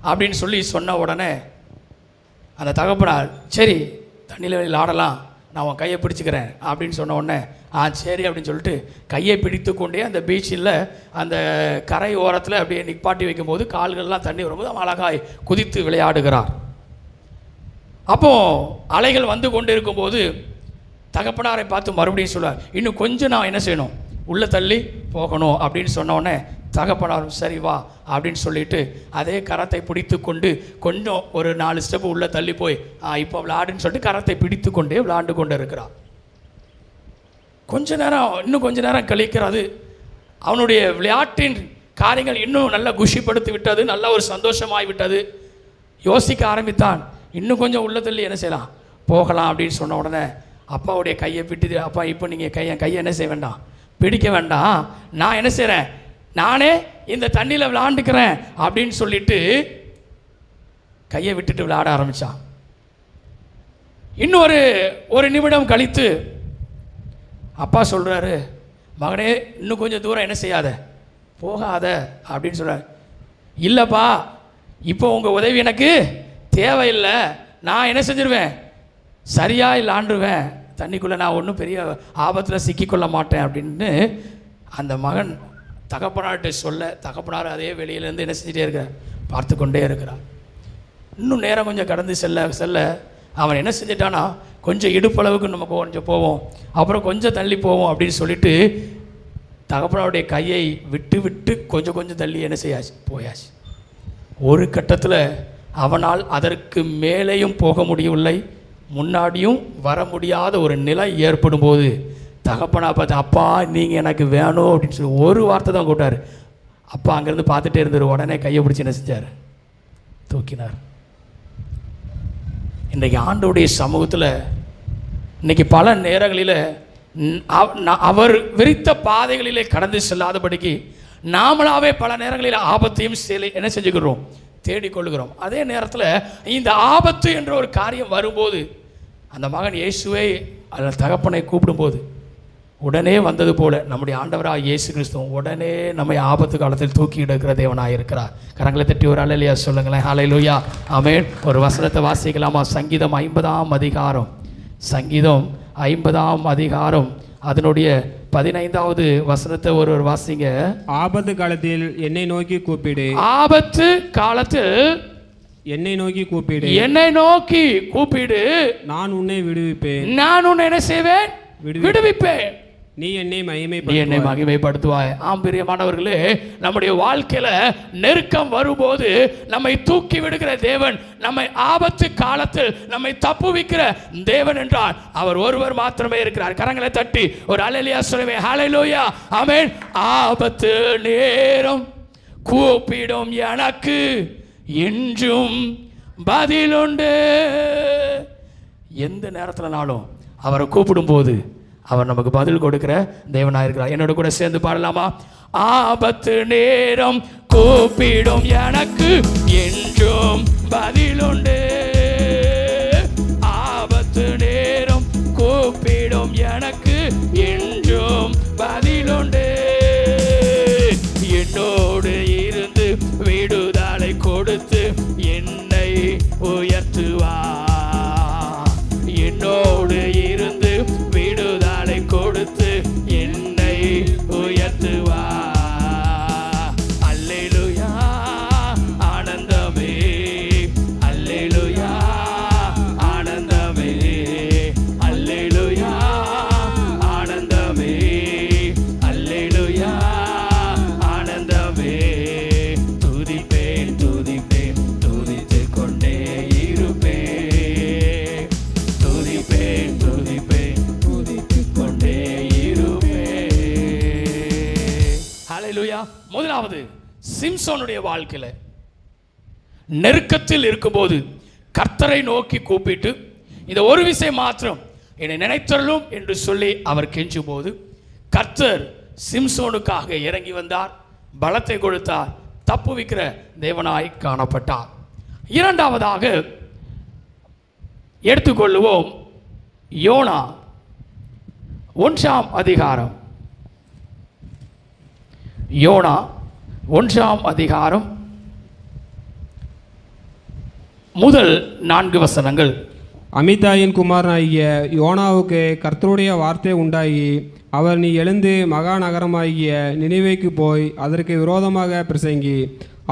அப்படின்னு சொல்லி சொன்ன உடனே அந்த தகப்பனார், சரி தண்ணியில் விளையாடலாம், நான் உன் கையை பிடிச்சிக்கிறேன் அப்படின்னு சொன்ன உடனே சரி அப்படின்னு சொல்லிட்டு கையை பிடித்து கொண்டே அந்த பீச்சில் அந்த கரை ஓரத்தில் அப்படியே நிப்பாட்டி வைக்கும்போது கால்கள்லாம் தண்ணி வரும்போது அழகாய் குதித்து விளையாடுகிறார். அப்போது அலைகள் வந்து கொண்டு இருக்கும்போது தகப்பனாரை பார்த்து மறுபடியும் சொல்லுவார், இன்னும் கொஞ்சம் நான் என்ன செய்யணும், உள்ளே தள்ளி போகணும் அப்படின்னு சொன்னோடனே தகப்பனாரும் சரி வா அப்படின்னு சொல்லிட்டு அதே கரத்தை பிடித்து கொண்டு கொஞ்சம் ஒரு 4 ஸ்டெப்பு உள்ளே தள்ளி போய் இப்போ விளையாடுன்னு சொல்லிட்டு கரத்தை பிடித்து கொண்டே விளையாண்டு கொண்டு இருக்கிறார். இன்னும் கொஞ்ச நேரம் கழிக்கிறது. அவனுடைய விளையாட்டின் காரியங்கள் இன்னும் நல்லா குஷிப்படுத்தி விட்டது, நல்ல ஒரு சந்தோஷமாகி விட்டது. யோசிக்க ஆரம்பித்தான், இன்னும் கொஞ்சம் உள்ள தள்ளி என்ன செய்யலாம், போகலாம் அப்படின்னு சொன்ன உடனே அப்பாவுடைய கையை பிடித்து, அப்பா இப்போ நீங்கள் கையை என்ன செய்ய வேண்டாம், பிடிக்க வேண்டாம், நான் என்ன செய்கிறேன், நானே இந்த தண்ணியில் விளையாண்டுக்கிறேன் அப்படின்னு சொல்லிட்டு கையை விட்டுட்டு விளையாட ஆரம்பித்தான். இன்னும் ஒரு நிமிடம் கழித்து அப்பா சொல்கிறாரு, மகனே இன்னும் கொஞ்சம் தூரம் என்ன செய்யாத, போகாத அப்படின்னு சொல்கிறார். இல்லைப்பா, இப்போ உங்கள் உதவி எனக்கு தேவையில்லை, நான் என்ன செஞ்சிருவேன், சரியாக விளாண்டுருவேன், தண்ணிக்குள்ளே நான் ஒன்றும் பெரிய ஆபத்தில் சிக்கிக்கொள்ள மாட்டேன் அப்படின்னு அந்த மகன் தகப்பனார்கிட்ட சொல்ல, தகப்பனார் அதே வெளியிலேருந்து என்ன செஞ்சிட்டே இருக்கிறார், பார்த்து கொண்டே இருக்கிறார். இன்னும் நேரம் கொஞ்சம் கடந்து செல்ல செல்ல அவன் என்ன செஞ்சிட்டானா, கொஞ்சம் இடுப்பளவுக்கு நமக்கு கொஞ்சம் போவோம், அப்புறம் கொஞ்சம் தள்ளி போவோம் அப்படின்னு சொல்லிட்டு தகப்பனாருடைய கையை விட்டு விட்டு கொஞ்சம் கொஞ்சம் தள்ளி என்ன செய்யாச்சு, போயாச்சு. ஒரு கட்டத்தில் அவனால் அதற்கு மேலேயும் போக முடியவில்லை, முன்னாடியும் வர முடியாத ஒரு நிலை ஏற்படும் போது தகப்பனா பார்த்து, அப்பா நீங்கள் எனக்கு வேணும் அப்படின்னு சொல்லி ஒரு வார்த்தை தான் கூட்டார். அப்பா அங்கேருந்து பார்த்துட்டே இருந்தார். உடனே கையை பிடிச்சி என்ன செஞ்சார், தூக்கினார். இன்றைக்கு ஆண்டவருடைய சமூகத்தில் இன்றைக்கி பல நேரங்களில் அவர் விரித்த பாதைகளிலே கடந்து செல்லாதபடிக்கு நாமளாவே பல நேரங்களில் ஆபத்தையும் என்ன செஞ்சுக்கிறோம், தேடிக்கொள்ளுகிறோம். அதே நேரத்தில் இந்த ஆபத்து என்ற ஒரு காரியம் வரும்போது அந்த மகன் இயேசுவை அதில் தகப்பனை கூப்பிடும்போது உடனே வந்தது போல நம்முடைய ஆண்டவராக இயேசு கிறிஸ்துவும் உடனே நம்மை ஆபத்து காலத்தில் தூக்கி எடுக்கிற தேவனாக இருக்கிறார். கரங்களை தட்டி ஒரு அல்லேலூயா சொல்லுங்களேன். ஹல்லேலூயா, ஆமென். ஒரு வசனத்தை வாசிக்கலாமா? சங்கீதம் 50ஆம் அதிகாரம், சங்கீதம் 50ஆம் அதிகாரம் அதனுடைய 15வது வசனத்தை ஒருவர் வாசிங்க. ஆபத்து காலத்தில் என்னை நோக்கி கூப்பிடு. ஆபத்து காலத்தில் என்னை நோக்கி கூப்பிடு. என்னை நோக்கி கூப்பிடு, நான் உன்னை விடுவிப்பேன். நான் உன்னை என்ன செய்வேன், விடுவிப்பேன். நீ என்னை மகிமைப்படுத்துவாய். ஆம் பிரியமானவர்களே, நம்முடைய வாழ்க்கையில நெருக்கம் வரும்போது நம்மை தூக்கி விடுகிற தேவன், நம்மை ஆபத்து காலத்தில் நம்மை தப்புவிக்கிற தேவன் என்றால் அவர் ஒருவர் மாத்திரமே இருக்கிறார். கரங்களை தட்டி ஒரு அல்லேலூயா சொல்லுவேன். ஹல்லேலூயா, ஆமென். ஆபத்து நேரம் கூப்பிடும் எனக்கு என்றும் பதிலுண்டு. எந்த நேரத்திலனாலும் அவரை கூப்பிடும்போது அவர் நமக்கு பதில் கொடுக்கிற தேவனாக இருக்கிறார். என்னோட கூட சேர்ந்து பாடலாமா? ஆபத்து நேரம் கூப்பிடும் எனக்கு என்றும் பதிலுண்டு. ஆபத்து நேரம் கூப்பிடும் எனக்கு என்றும் பதிலுண்டு. என்னோடு இருந்து விடுதலை கொடுத்து என்னை உயர்த்துவார். என்னோடு இருந்து விடுதலை கொடுத்து என்னை உயர்த்துவார். அல்லேலூயா, ஆனந்தமே. அல்லேலூயா, ஆனந்தமே. அல்லேலூயா, ஆனந்தமே. அல்லேலூயா, ஆனந்தமே. துதிப்பேன் துதிப்பேன் துதித்து கொண்டே இருப்பேன். துதிப்பேன் துதிப்பேன் துதித்து கொண்டே இருப்பேன். ஹல்லேலூயா. முதலாவது, சிம்சோனுடைய வாழ்க்கையில நெருக்கத்தில் இருக்கும்போது கர்த்தரை நோக்கி கூப்பிட்டு இந்த ஒரு விஷயம் மாத்திரம் என்னை நினைத்தருளும் என்று சொல்லி அவர் கெஞ்சும் போது கர்த்தர் சிம்சோனுக்காக இறங்கி வந்தார், பலத்தை கொடுத்தார், தப்புவிக்கிற தேவனாய் காணப்பட்டார். இரண்டாவதாக எடுத்துக்கொள்ளுவோம் யோனா 1ஆம் அதிகாரம். யோனா 1ஆம் அதிகாரம் முதல் 4 வசனங்கள். அமிதாயின் குமாரனாகிய யோனாவுக்கு கர்த்தருடைய வார்த்தை உண்டாகி, அவர், நீ எழுந்து மகா நகரமாகிய நினிவேக்கு போய் அதற்கு விரோதமாக பிரசங்கி,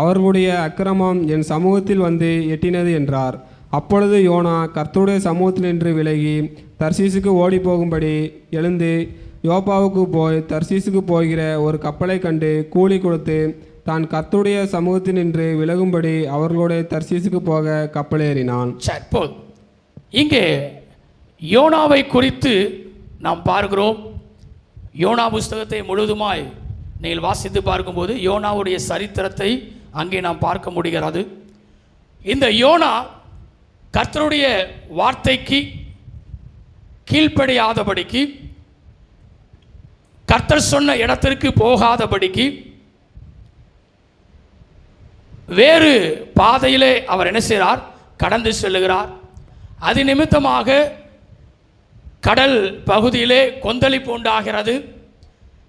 அவர்களுடைய அக்கிரமம் என் சமூகத்தில் வந்து எட்டினது என்றார். அப்பொழுது யோனா கர்த்தருடைய சமூகத்தினின்று விலகி தர்சீசுக்கு ஓடி போகும்படி எழுந்து யோப்பாவுக்கு போய் தர்சீசுக்கு போகிற ஒரு கப்பலை கண்டு கூலி கொடுத்து தான் கர்த்தருடைய சமூகத்தினின்று விலகும்படி அவர்களுடைய தர்சீசுக்கு போக கப்பலேறினான். இங்கே யோனாவை குறித்து நாம் பார்க்கிறோம். யோனா புஸ்தகத்தை முழுவதுமாய் நீங்கள் வாசித்து பார்க்கும்போது யோனாவுடைய சரித்திரத்தை அங்கே நாம் பார்க்க முடிகிறது. இந்த யோனா கர்த்தருடைய வார்த்தைக்கு கீழ்ப்படியாதபடிக்கு, கர்த்தர் சொன்ன இடத்திற்கு போகாதபடிக்கு வேறு பாதையிலே அவர் என்ன செய்கிறார், கடந்து செல்லுகிறார். அது நிமித்தமாக கடல் பகுதியிலே கொந்தளிப்பு உண்டாகிறது,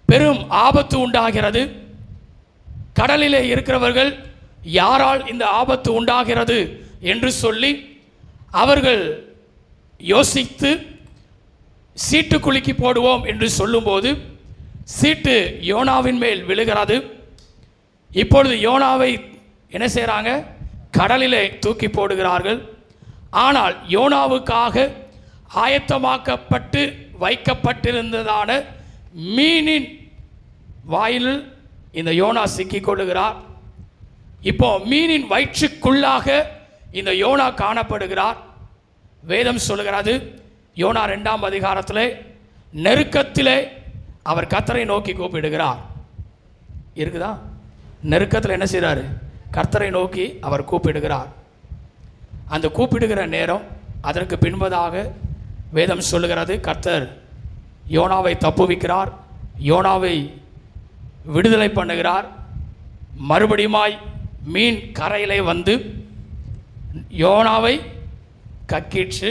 பெரும் ஆபத்து உண்டாகிறது. கடலிலே இருக்கிறவர்கள் யாரால் இந்த ஆபத்து உண்டாகிறது என்று சொல்லி அவர்கள் யோசித்து சீட்டு குலுக்கி போடுவோம் என்று சொல்லும்போது சீட்டு யோனாவின் மேல் விழுகிறது. இப்பொழுது யோனாவை என்ன செய்கிறாங்க, கடலிலே தூக்கி போடுகிறார்கள். ஆனால் யோனாவுக்காக ஆயத்தமாக்கப்பட்டு வைக்கப்பட்டிருந்ததான மீனின் வாயில் இந்த யோனா சிக்கிக் கொள்ளுகிறார். இப்போ மீனின் வயிற்றுக்குள்ளாக இந்த யோனா காணப்படுகிறார். வேதம் சொல்லுகிறது, யோனா 2ஆம் அதிகாரத்திலே நெருக்கத்திலே அவர் கர்த்தரை நோக்கி கூப்பிடுகிறார். இருக்குதா? நெருக்கத்தில் என்ன செய்கிறாரு? கர்த்தரை நோக்கி அவர் கூப்பிடுகிறார். அந்த கூப்பிடுகிற நேரம் அதற்கு பின்பதாக வேதம் சொல்லுகிறது, கர்த்தர் யோனாவை தப்புவிக்கிறார், யோனாவை விடுதலை பண்ணுகிறார். மறுபடியுமாய் மீன் கரையிலே வந்து யோனாவை கக்கிற்று.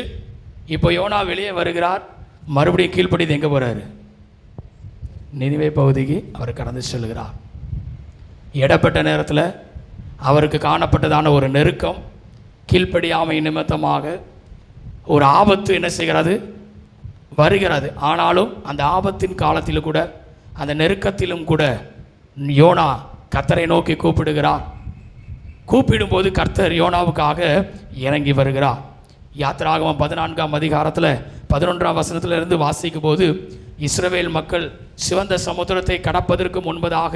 இப்போ யோனா வெளியே வருகிறார். மறுபடியும் கீழ்ப்படிது எங்கே போகிறாரு? நினிவே பகுதிக்கு அவர் கடந்து செல்கிறார். இடப்பட்ட நேரத்தில் அவருக்கு காணப்பட்டதான ஒரு நெருக்கம், கீழ்ப்படியாமை நிமித்தமாக ஒரு ஆபத்து என்ன செய்கிறது? வருகிறது. ஆனாலும் அந்த ஆபத்தின் காலத்திலும் கூட, அந்த நெருக்கத்திலும் கூட யோனா கர்த்தரை நோக்கி கூப்பிடுகிறார். கூப்பிடும்போது கர்த்தர் யோனாவுக்காக இறங்கி வருகிறார். யாத்திராகமம் 14ஆம் அதிகாரத்தில் 11ஆம் வசனத்திலிருந்து வாசிக்கும் போது, இஸ்ரவேல் மக்கள் சிவந்த சமுத்திரத்தை கடப்பதற்கு முன்பதாக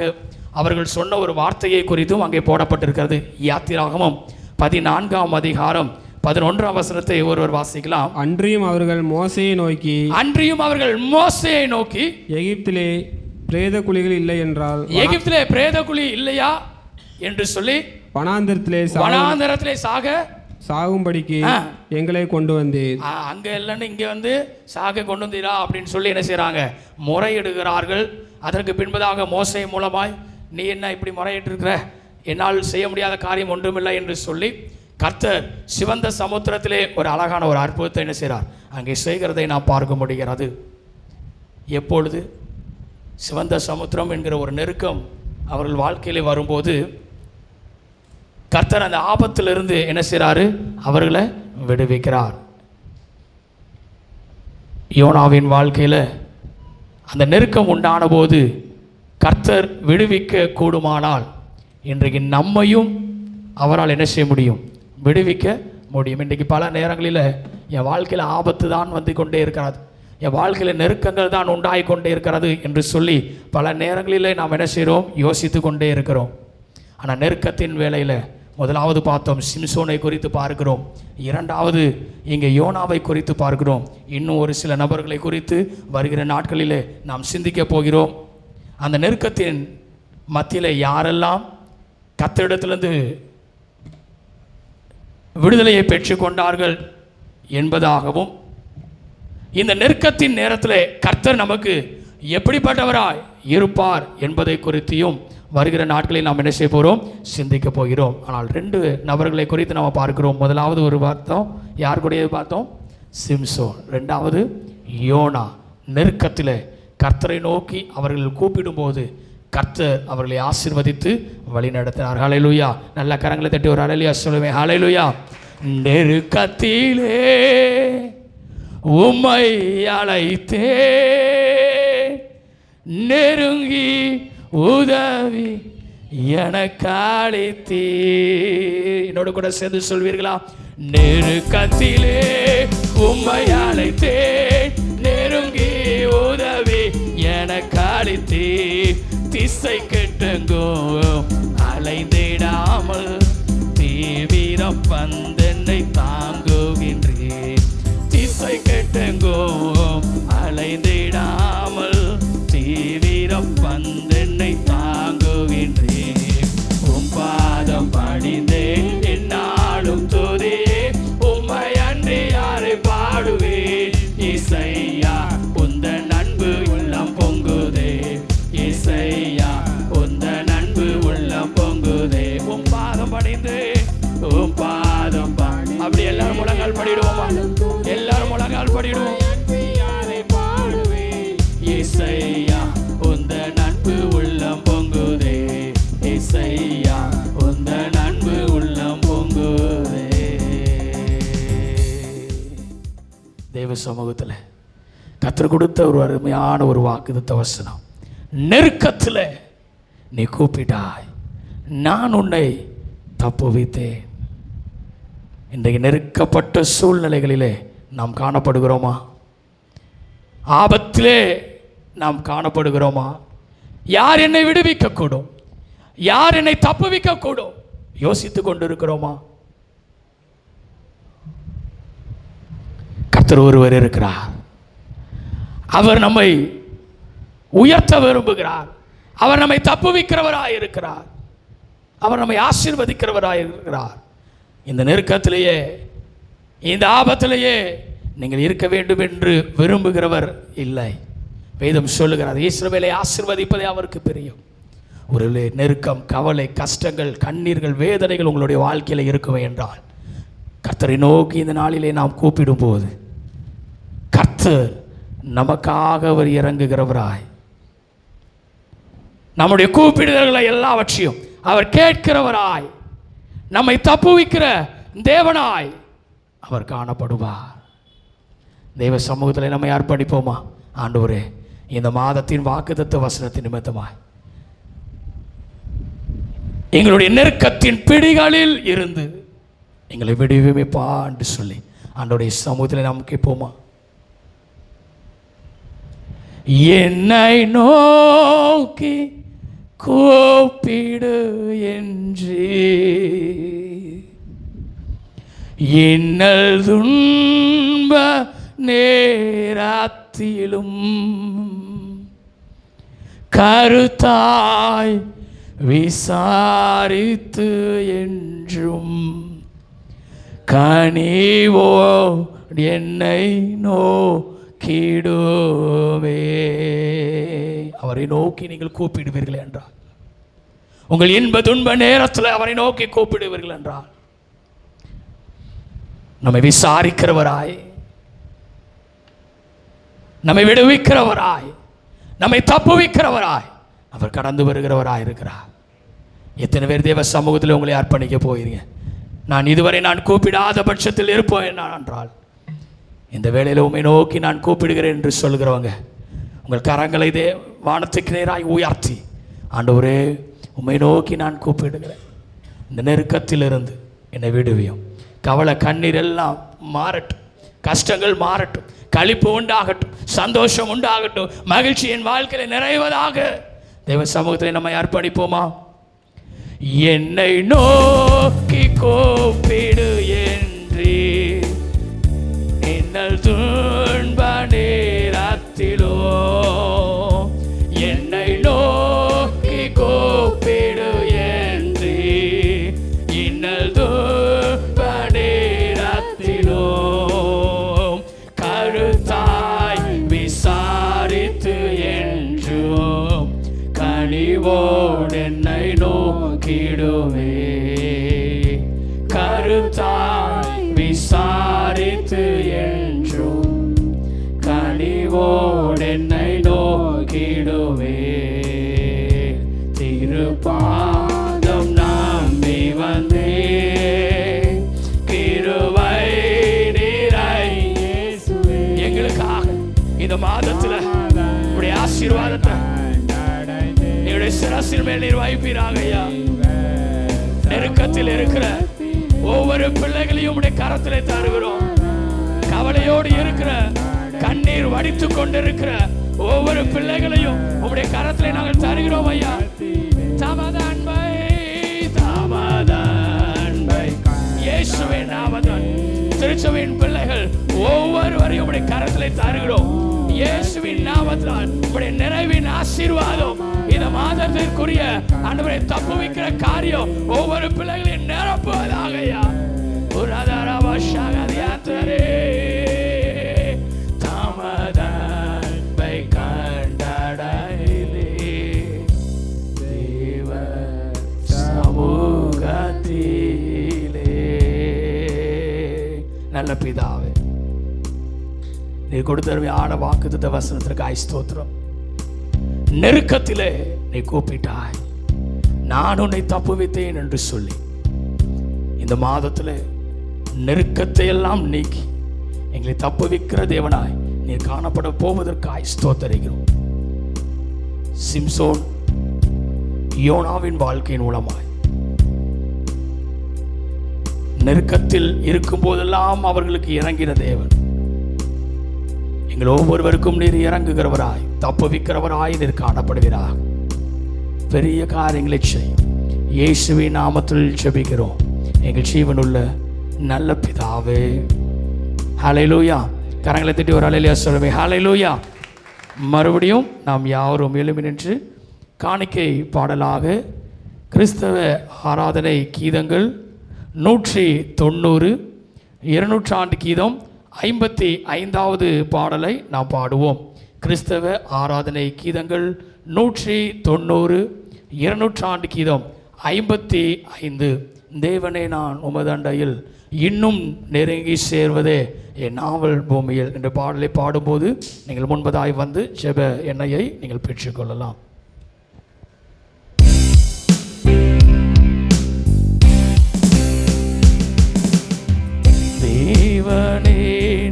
அவர்கள் சொன்ன ஒரு வார்த்தையை குறித்தும் அங்கே போடப்பட்டிருக்கிறது. யாத்திராகமம் 14ஆம் அதிகாரம் 11ஆம் வசனத்தை ஒருவர் வாசிக்கலாம். அன்றியும் அவர்கள் மோசேயை நோக்கி எகிப்திலே பிரேத குழிகள் இல்லை என்றால், எகிப்திலே பிரேத குழி இல்லையா என்று சொல்லி வனாந்தரத்திலே சாகும்படிக்கு எங்களை கொண்டு வந்தீர். அங்க இல்லைன்னு இங்கே வந்து சாக கொண்டு வந்தீரா அப்படின்னு சொல்லி என்ன செய்கிறாங்க? முறையிடுகிறார்கள். அதற்கு பின்பதாக மோசே மூலமாய், நீ என்ன இப்படி முறையிட்டிருக்கிற, என்னால் செய்ய முடியாத காரியம் ஒன்றுமில்லை என்று சொல்லி கர்த்தர் சிவந்த சமுத்திரத்திலே ஒரு அழகான ஒரு அற்புதத்தை என்ன செய்கிறார்? அங்கே செய்கிறதை நாம் பார்க்க முடிகிறது. எப்பொழுது சிவந்த சமுத்திரம் என்கிற ஒரு நெருக்கம் அவர்கள் வாழ்க்கையிலே வரும்போது கர்த்தர் அந்த ஆபத்திலிருந்து என்ன செய்கிறாரு? அவர்களை விடுவிக்கிறார். யோனாவின் வாழ்க்கையில் அந்த நெருக்கம் உண்டான போது கர்த்தர் விடுவிக்க கூடுமானால் இன்றைக்கு நம்மையும் அவரால் என்ன செய்ய முடியும்? விடுவிக்க முடியும். இன்றைக்கு பல நேரங்களில் என் வாழ்க்கையில் ஆபத்து தான் வந்து கொண்டே இருக்கிறது, என் வாழ்க்கையில் நெருக்கங்கள் தான் உண்டாகி கொண்டே இருக்கிறது என்று சொல்லி பல நேரங்களில் நாம் என்ன செய்கிறோம்? யோசித்து கொண்டே இருக்கிறோம். ஆனால் நெருக்கத்தின் வேளையில் முதலாவது பார்த்தோம், சிம்சோனை குறித்து பார்க்கிறோம். இரண்டாவது இங்கே யோனாவை குறித்து பார்க்கிறோம். இன்னும் ஒரு சில நபர்களை குறித்து வருகிற நாட்களிலே நாம் சிந்திக்க போகிறோம். அந்த நெருக்கத்தின் மத்தியில் யாரெல்லாம் கர்த்தரிடத்திலிருந்து விடுதலையை பெற்றுக்கொண்டார்கள் என்பதாகவும், இந்த நெருக்கத்தின் நேரத்தில் கர்த்தர் நமக்கு எப்படிப்பட்டவராய் இருப்பார் என்பதை குறித்தியும் வருகிற நாட்களில் நாம் என்ன செய்ய போகிறோம்? சிந்திக்க போகிறோம். ஆனால் 2 நபர்களை குறித்து நாம் பார்க்கிறோம். முதலாவது ஒரு பார்த்தோம், யார் கூடயே பார்த்தோம்? சிம்சோன். 2வது யோனா. நெருக்கத்தில் கர்த்தரை நோக்கி அவர்கள் கூப்பிடும்போது கர்த்தர் அவர்களை ஆசீர்வதித்து வழி நடத்தினார். ஹல்லேலூயா. நல்ல கரங்களை தட்டி ஒரு ஹல்லேலூயா சொல்லுவேன். ஹல்லேலூயா. நெருக்கத்திலே உம்மை அழைத்தே, நெருங்கி உதவி எனக்களித்தீ. என்னோட கூட சேர்ந்து சொல்வீர்களா? நெருக்கத்திலே உம்மை அழைத்தே, நெருங்கி உதவி எனக்களித்தீ. திசை கெட்டங்கோ அலைந்திடாமல் தீவிரம் பந்தென்னை தாங்குகின்றேன். திசை கெட்டங்கோ அலைந்திடாமல் தீவிரம் பந்தென்னை தாங்குகின்றேன். உம் பாதம் பணிந்தேன் என்னாலும் துதியே, உம்மை அன்றி யாரை பாடுவேன்? இசையா உந்தன் அன்பு உள்ளம் பொங்குதே, இசையா உந்தன் அன்பு உள்ளம் பொங்குதே. உம் பாதம் பணிந்தேன், உம் பாதம் பணி. அப்படி எல்லாரும் முழங்கால் படிடுவோமா? எல்லாரும் முழங்கால் படிடுவோம். இசையா உந்தன் அன்பு உள்ளம் பொங்குதே, இசையா உந்தன் அன்பு உள்ளம் பொங்குதே. தேவ சமூகத்தில் கர்த்தர் கொடுத்த ஒரு அருமையான ஒரு வாக்குத்தத்த வசனம். நெருக்கத்தில் நீ கூப்பிட்டாய், நான் உன்னை தப்புவித்தேன். இன்றைக்கு நெருக்கப்பட்ட சூழ்நிலைகளிலே நாம் காணப்படுகிறோமா? ஆபத்திலே நாம் காணப்படுகிறோமா? யார் என்னை விடுவிக்கக்கூடும்? யார் என்னை தப்புவிக்கக்கூடும்? யோசித்து கொண்டிருக்கிறோமா? கர்த்தர் ஒருவர் இருக்கிறார். அவர் நம்மை உயர்த்த விரும்புகிறார். அவர் நம்மை தப்புவிக்கிறவராய் இருக்கிறார். அவர் நம்மை ஆசீர்வதிக்கிறவராய் இருக்கிறார். இந்த நெருக்கத்திலேயே, இந்த ஆபத்திலேயே நீங்கள் இருக்க வேண்டும் என்று விரும்புகிறவர் இல்லை. வேதம் சொல்லுகிறார், இஸ்ரவேலை ஆசீர்வதிப்பதே அவருக்கு பிரியம். ஒரு நெருக்கம், கவலை, கஷ்டங்கள், கண்ணீர்கள், வேதனைகள் உங்களுடைய வாழ்க்கையில் இருக்குமே என்றால், கர்த்தரை நோக்கி இந்த நாளிலே நாம் கூப்பிடும் போது கர்த்தர் நமக்காக அவர் இறங்குகிறவராய், நம்முடைய கூப்பிடுதல்களை எல்லாவற்றையும் அவர் கேட்கிறவராய், நம்மை தப்புவிக்கிற தேவனாய் அவர் காணப்படுவார். தெய்வ சமூகத்தில் நம்மை அர்ப்பணிப்போமா? ஆண்டவரே, இந்த மாதத்தின் வாக்குத்தத்த வசனத்தின் நிமித்தமாய் எங்களுடைய நெருக்கத்தின் பிடிகளில் இருந்து எங்களை விடுவிப்பா என்று சொல்லி ஆண்டவருடைய சமூகத்தில் நாம் கேட்போமா? என்னை நோக்கி கூப்பிடு என்று இன்னல் துன்ப நேரத்திலும் கருத்தாய் விசாரித்து என்றும் கனிவோ என்னை நோக்கிடுவே. அவரை நோக்கி நீங்கள் கூப்பிடுவீர்கள் என்றால், உங்கள் இன்ப துன்ப நேரத்தில் அவரை நோக்கி கூப்பிடுவீர்கள் என்றால், நம்மை விசாரிக்கிறவராய், நம்மை விடுவிக்கிறவராய், நம்மை தப்புவிக்கிறவராய் அவர் கடந்து வருகிறவராய் இருக்கிறார். எத்தனை பேர் தேவ சமூகத்தில் உங்களை அர்ப்பணிக்க போயிருங்க? நான் இதுவரை நான் கூப்பிடாத பட்சத்தில் இருப்போம் என்றால், இந்த வேளையில் உம்மை நோக்கி நான் கூப்பிடுகிறேன் என்று சொல்கிறவங்க, உங்கள் கரங்களை வானத்துக்கு நேராய் உயர்த்தி, ஆண்டவரே உம்மை நோக்கி நான் கூப்பிடுகிறேன், இந்த நெருக்கத்திலிருந்து என்னை விடுவியும். கவலை கண்ணீர் எல்லாம் மாறட்டும், கஷ்டங்கள் மாறட்டும், களிப்பு உண்டாகட்டும், சந்தோஷம் உண்டாகட்டும், மகிழ்ச்சி என் வாழ்க்கையில் நிறைவதாக. தேவ சமூகத்தில் நம்மை அர்ப்பணிப்போமா? என்னை நோக்கி கூப்பிடு என்று இன்னல் துன்ப நேரத்திலோ, என்னை நோக்கி கூப்பிடு என்று இன்னல் துன்ப நேரத்திலோ கருத்தாய் விசாரித்து என்றும் கனிவோடு என்னை நோக்கிடுவே. கருத்தாய் விசாரித்து என்றும் கனிவோடு என்னை நோக்கிடுவே. திருப்பாதம் நம்பி வந்தே கிருபை நிறை எங்களுக்காக இந்த மாதத்தில் உடைய ஆசீர்வாதத்தை என்னுடைய சிரசின் மேல் நீர் வைப்பீராக ஐயா. நெருக்கத்தில் இருக்கிற ஒவ்வொரு பிள்ளைகளையும் உடைய கரத்திலே தருகிறோம். கவலையோடு இருக்கிற, கண்ணீர் வடித்து கொண்டிருக்கிற ஒவ்வொரு பிள்ளைகளையும் உடைய கரத்திலே நாங்கள் தருகிறோம் ஐயா. தாமதன்பை இயேசுவின் நாமத்தில் திருச்சபையின் பிள்ளைகள் ஒவ்வொருவரையும் உடைய கரத்திலே தருகிறோம். இயேசுவின் நாமத்தால் உடைய நிறைவின் ஆசீர்வாதம் இந்த மாதத்திற்குரிய ஆண்டவரை தப்புவிக்கிற காரியம் ஒவ்வொரு பிள்ளைகளையும் நிரப்புவதாக ஐயா. ஒரு ஆதாரவாஷாகதியாத்தரே தாமதன்பை கண்டடையிலே தேவ சமூகத்திலே. நல்ல பிதாவே, நீ கொடுத்தருமையான வாக்குத்தத்த வசனத்திற்கு ஸ்தோத்திரம். நெருக்கத்திலே நீ கூப்பிட்டாய், நான் உன்னை தப்புவித்தேன் என்று சொல்லி இந்த மாதத்தில் நெருக்கத்தை எல்லாம் நீக்கி எங்களை தப்புவிக்கிற தேவனாய் நீ காணப்பட போவதற்காய் ஸ்தோத்தரிக்கிறோம். சிம்சோன் யோனாவின் வாழ்க்கையின் மூலமாய் நெருக்கத்தில் இருக்கும் போதெல்லாம் அவர்களுக்கு இறங்கின தேவன். எங்கள் ஒவ்வொருவருக்கும் நீர் இறங்குகிறவராய் தப்புவிக்கிறவராய் நீர் காணப்படுகிறார். பெரிய காரியங்களை செய்யும் இயேசுவின் நாமத்தில் ஜெபிக்கிறோம் எங்கள் ஜீவனுள்ள நல்ல பிதாவே. ஹல்லேலூயா. கரங்களை தட்டி ஒரு ஹல்லேலூயா சொல்லுவே. ஹல்லேலூயா. மறுபடியும் நாம் யாவரும் எழும்பி நின்று காணிக்கை பாடலாக கிறிஸ்தவ ஆராதனை கீதங்கள் 190 200 கீதம் 55வது பாடலை நாம் பாடுவோம். கிறிஸ்தவ ஆராதனை கீதங்கள் 190 200 கீதம் 55. தேவனே நான் உமதண்டையில் இன்னும் நெருங்கி சேர்வதே என் நாவல் பூமியில் என்ற பாடலை பாடும்போது நீங்கள் முன்பதாய் வந்து ஜெப எண்ணெயை நீங்கள் பெற்றுக்கொள்ளலாம். தேவனே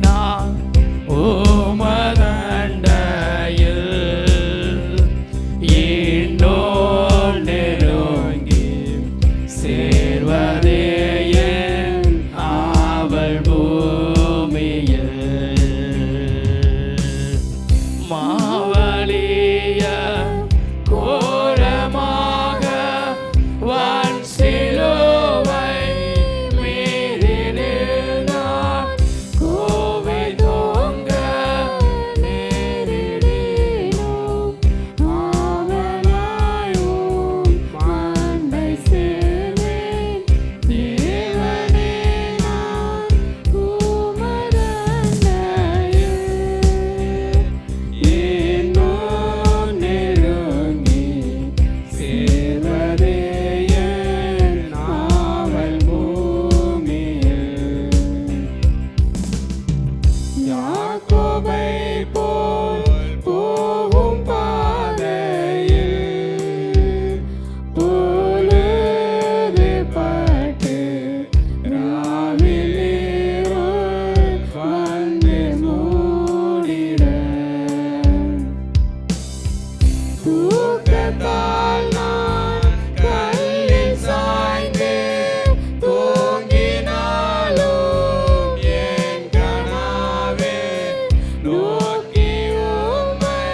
நான் உமதண்டையில் இன்னும் நெருங்கி சேர்வதே என் ஆவல் பூமியில். மாவலிய கோரமாக வன் சிலுவை மீதினில் நான் கோவை தோங்க நேரிடினும் ஆவலாயும் மாண்டை சேர்வேன். தேவனே நான் உமதண்டையில் இன்னும் நெருங்கி சேர்வதே என் ஆவல் பூமியில். யாக்கோபை போல் போகும் பாதையில் பொழுது பட்டு ராவில் இருள் வந்து மூடிட தூக்கத்தால் நான் கல்லில் சாய்ந்து தூங்கினாலும் என் கனாவே நோக்கி உம்மை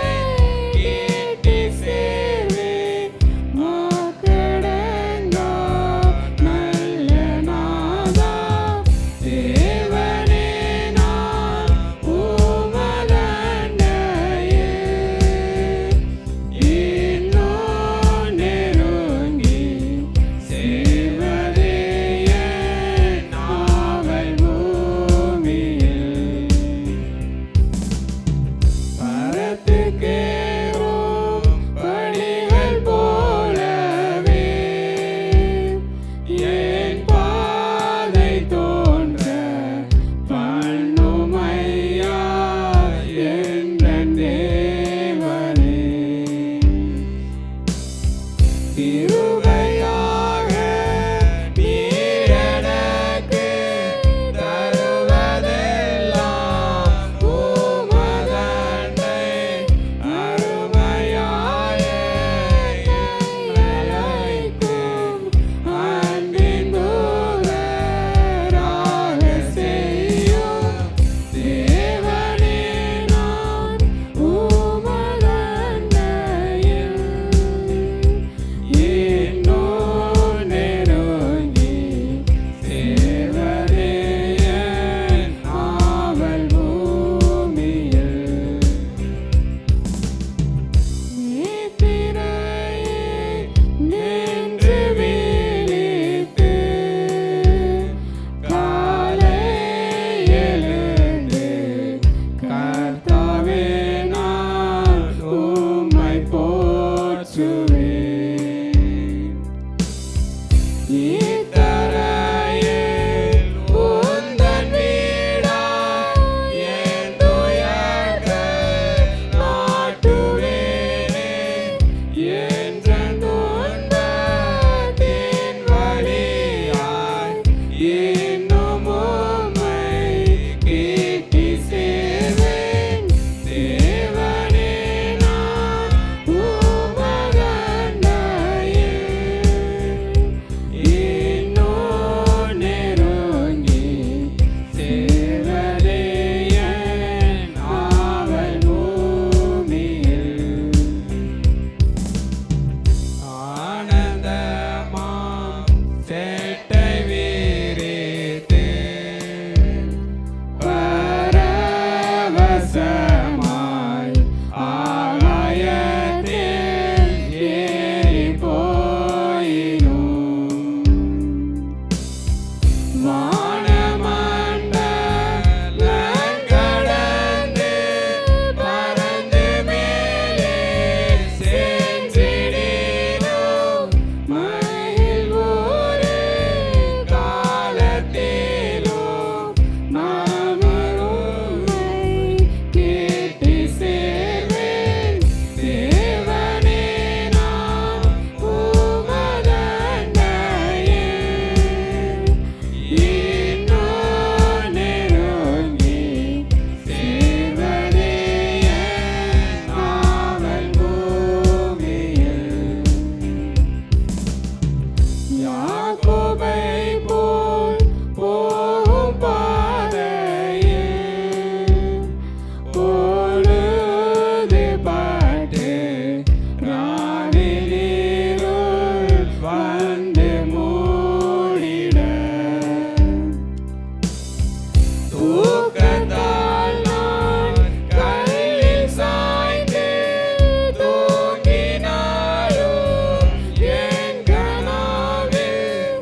கேட்டு சேர்வேன். மாக்கடங்கா நல்ல நாதா தேவனே நான் உமதண்டையில் இன்னும் நெருங்கி சேர்வதே என் ஆவல் பூமியில். பரத்துக்கேறும் படிகள் போலவே என் பாதை தோன்ற பண்ணுமையா என் தேவனே. கிருபையாக நீர் எனக்கு தருவதெல்லாம் உமதண்டை அருமையாய எங்களை அன்பின் தூதராக செய்யும். தேவனே நான் உமதண்டையில் இன்னும் நெருங்கி சேர்வதே என் ஆவல் பூமியில். நேத்திரையே நின்று விழித்து காலை எழுந்து கர்த்தாவே நான் உம்மை போற்றுவேன். இத்தரையில் உந்தன் வீடாய் என் துயர்கள் நாட்டுவேனே. என்றன் துன்பத்தின் வழியாய் இன்னும் உம்மை கேட்டு சேர்வேன். தேவனே நான் உமதண்டையில் யாக்கோபை போல் போகும் பாதையில் பொழுதுபட்டு ராவிலிருள் வந்து மூடிட தூக்கத்தால் நான் கல்லில் சாய்ந்து தூங்கினாலும் என் கனாவில்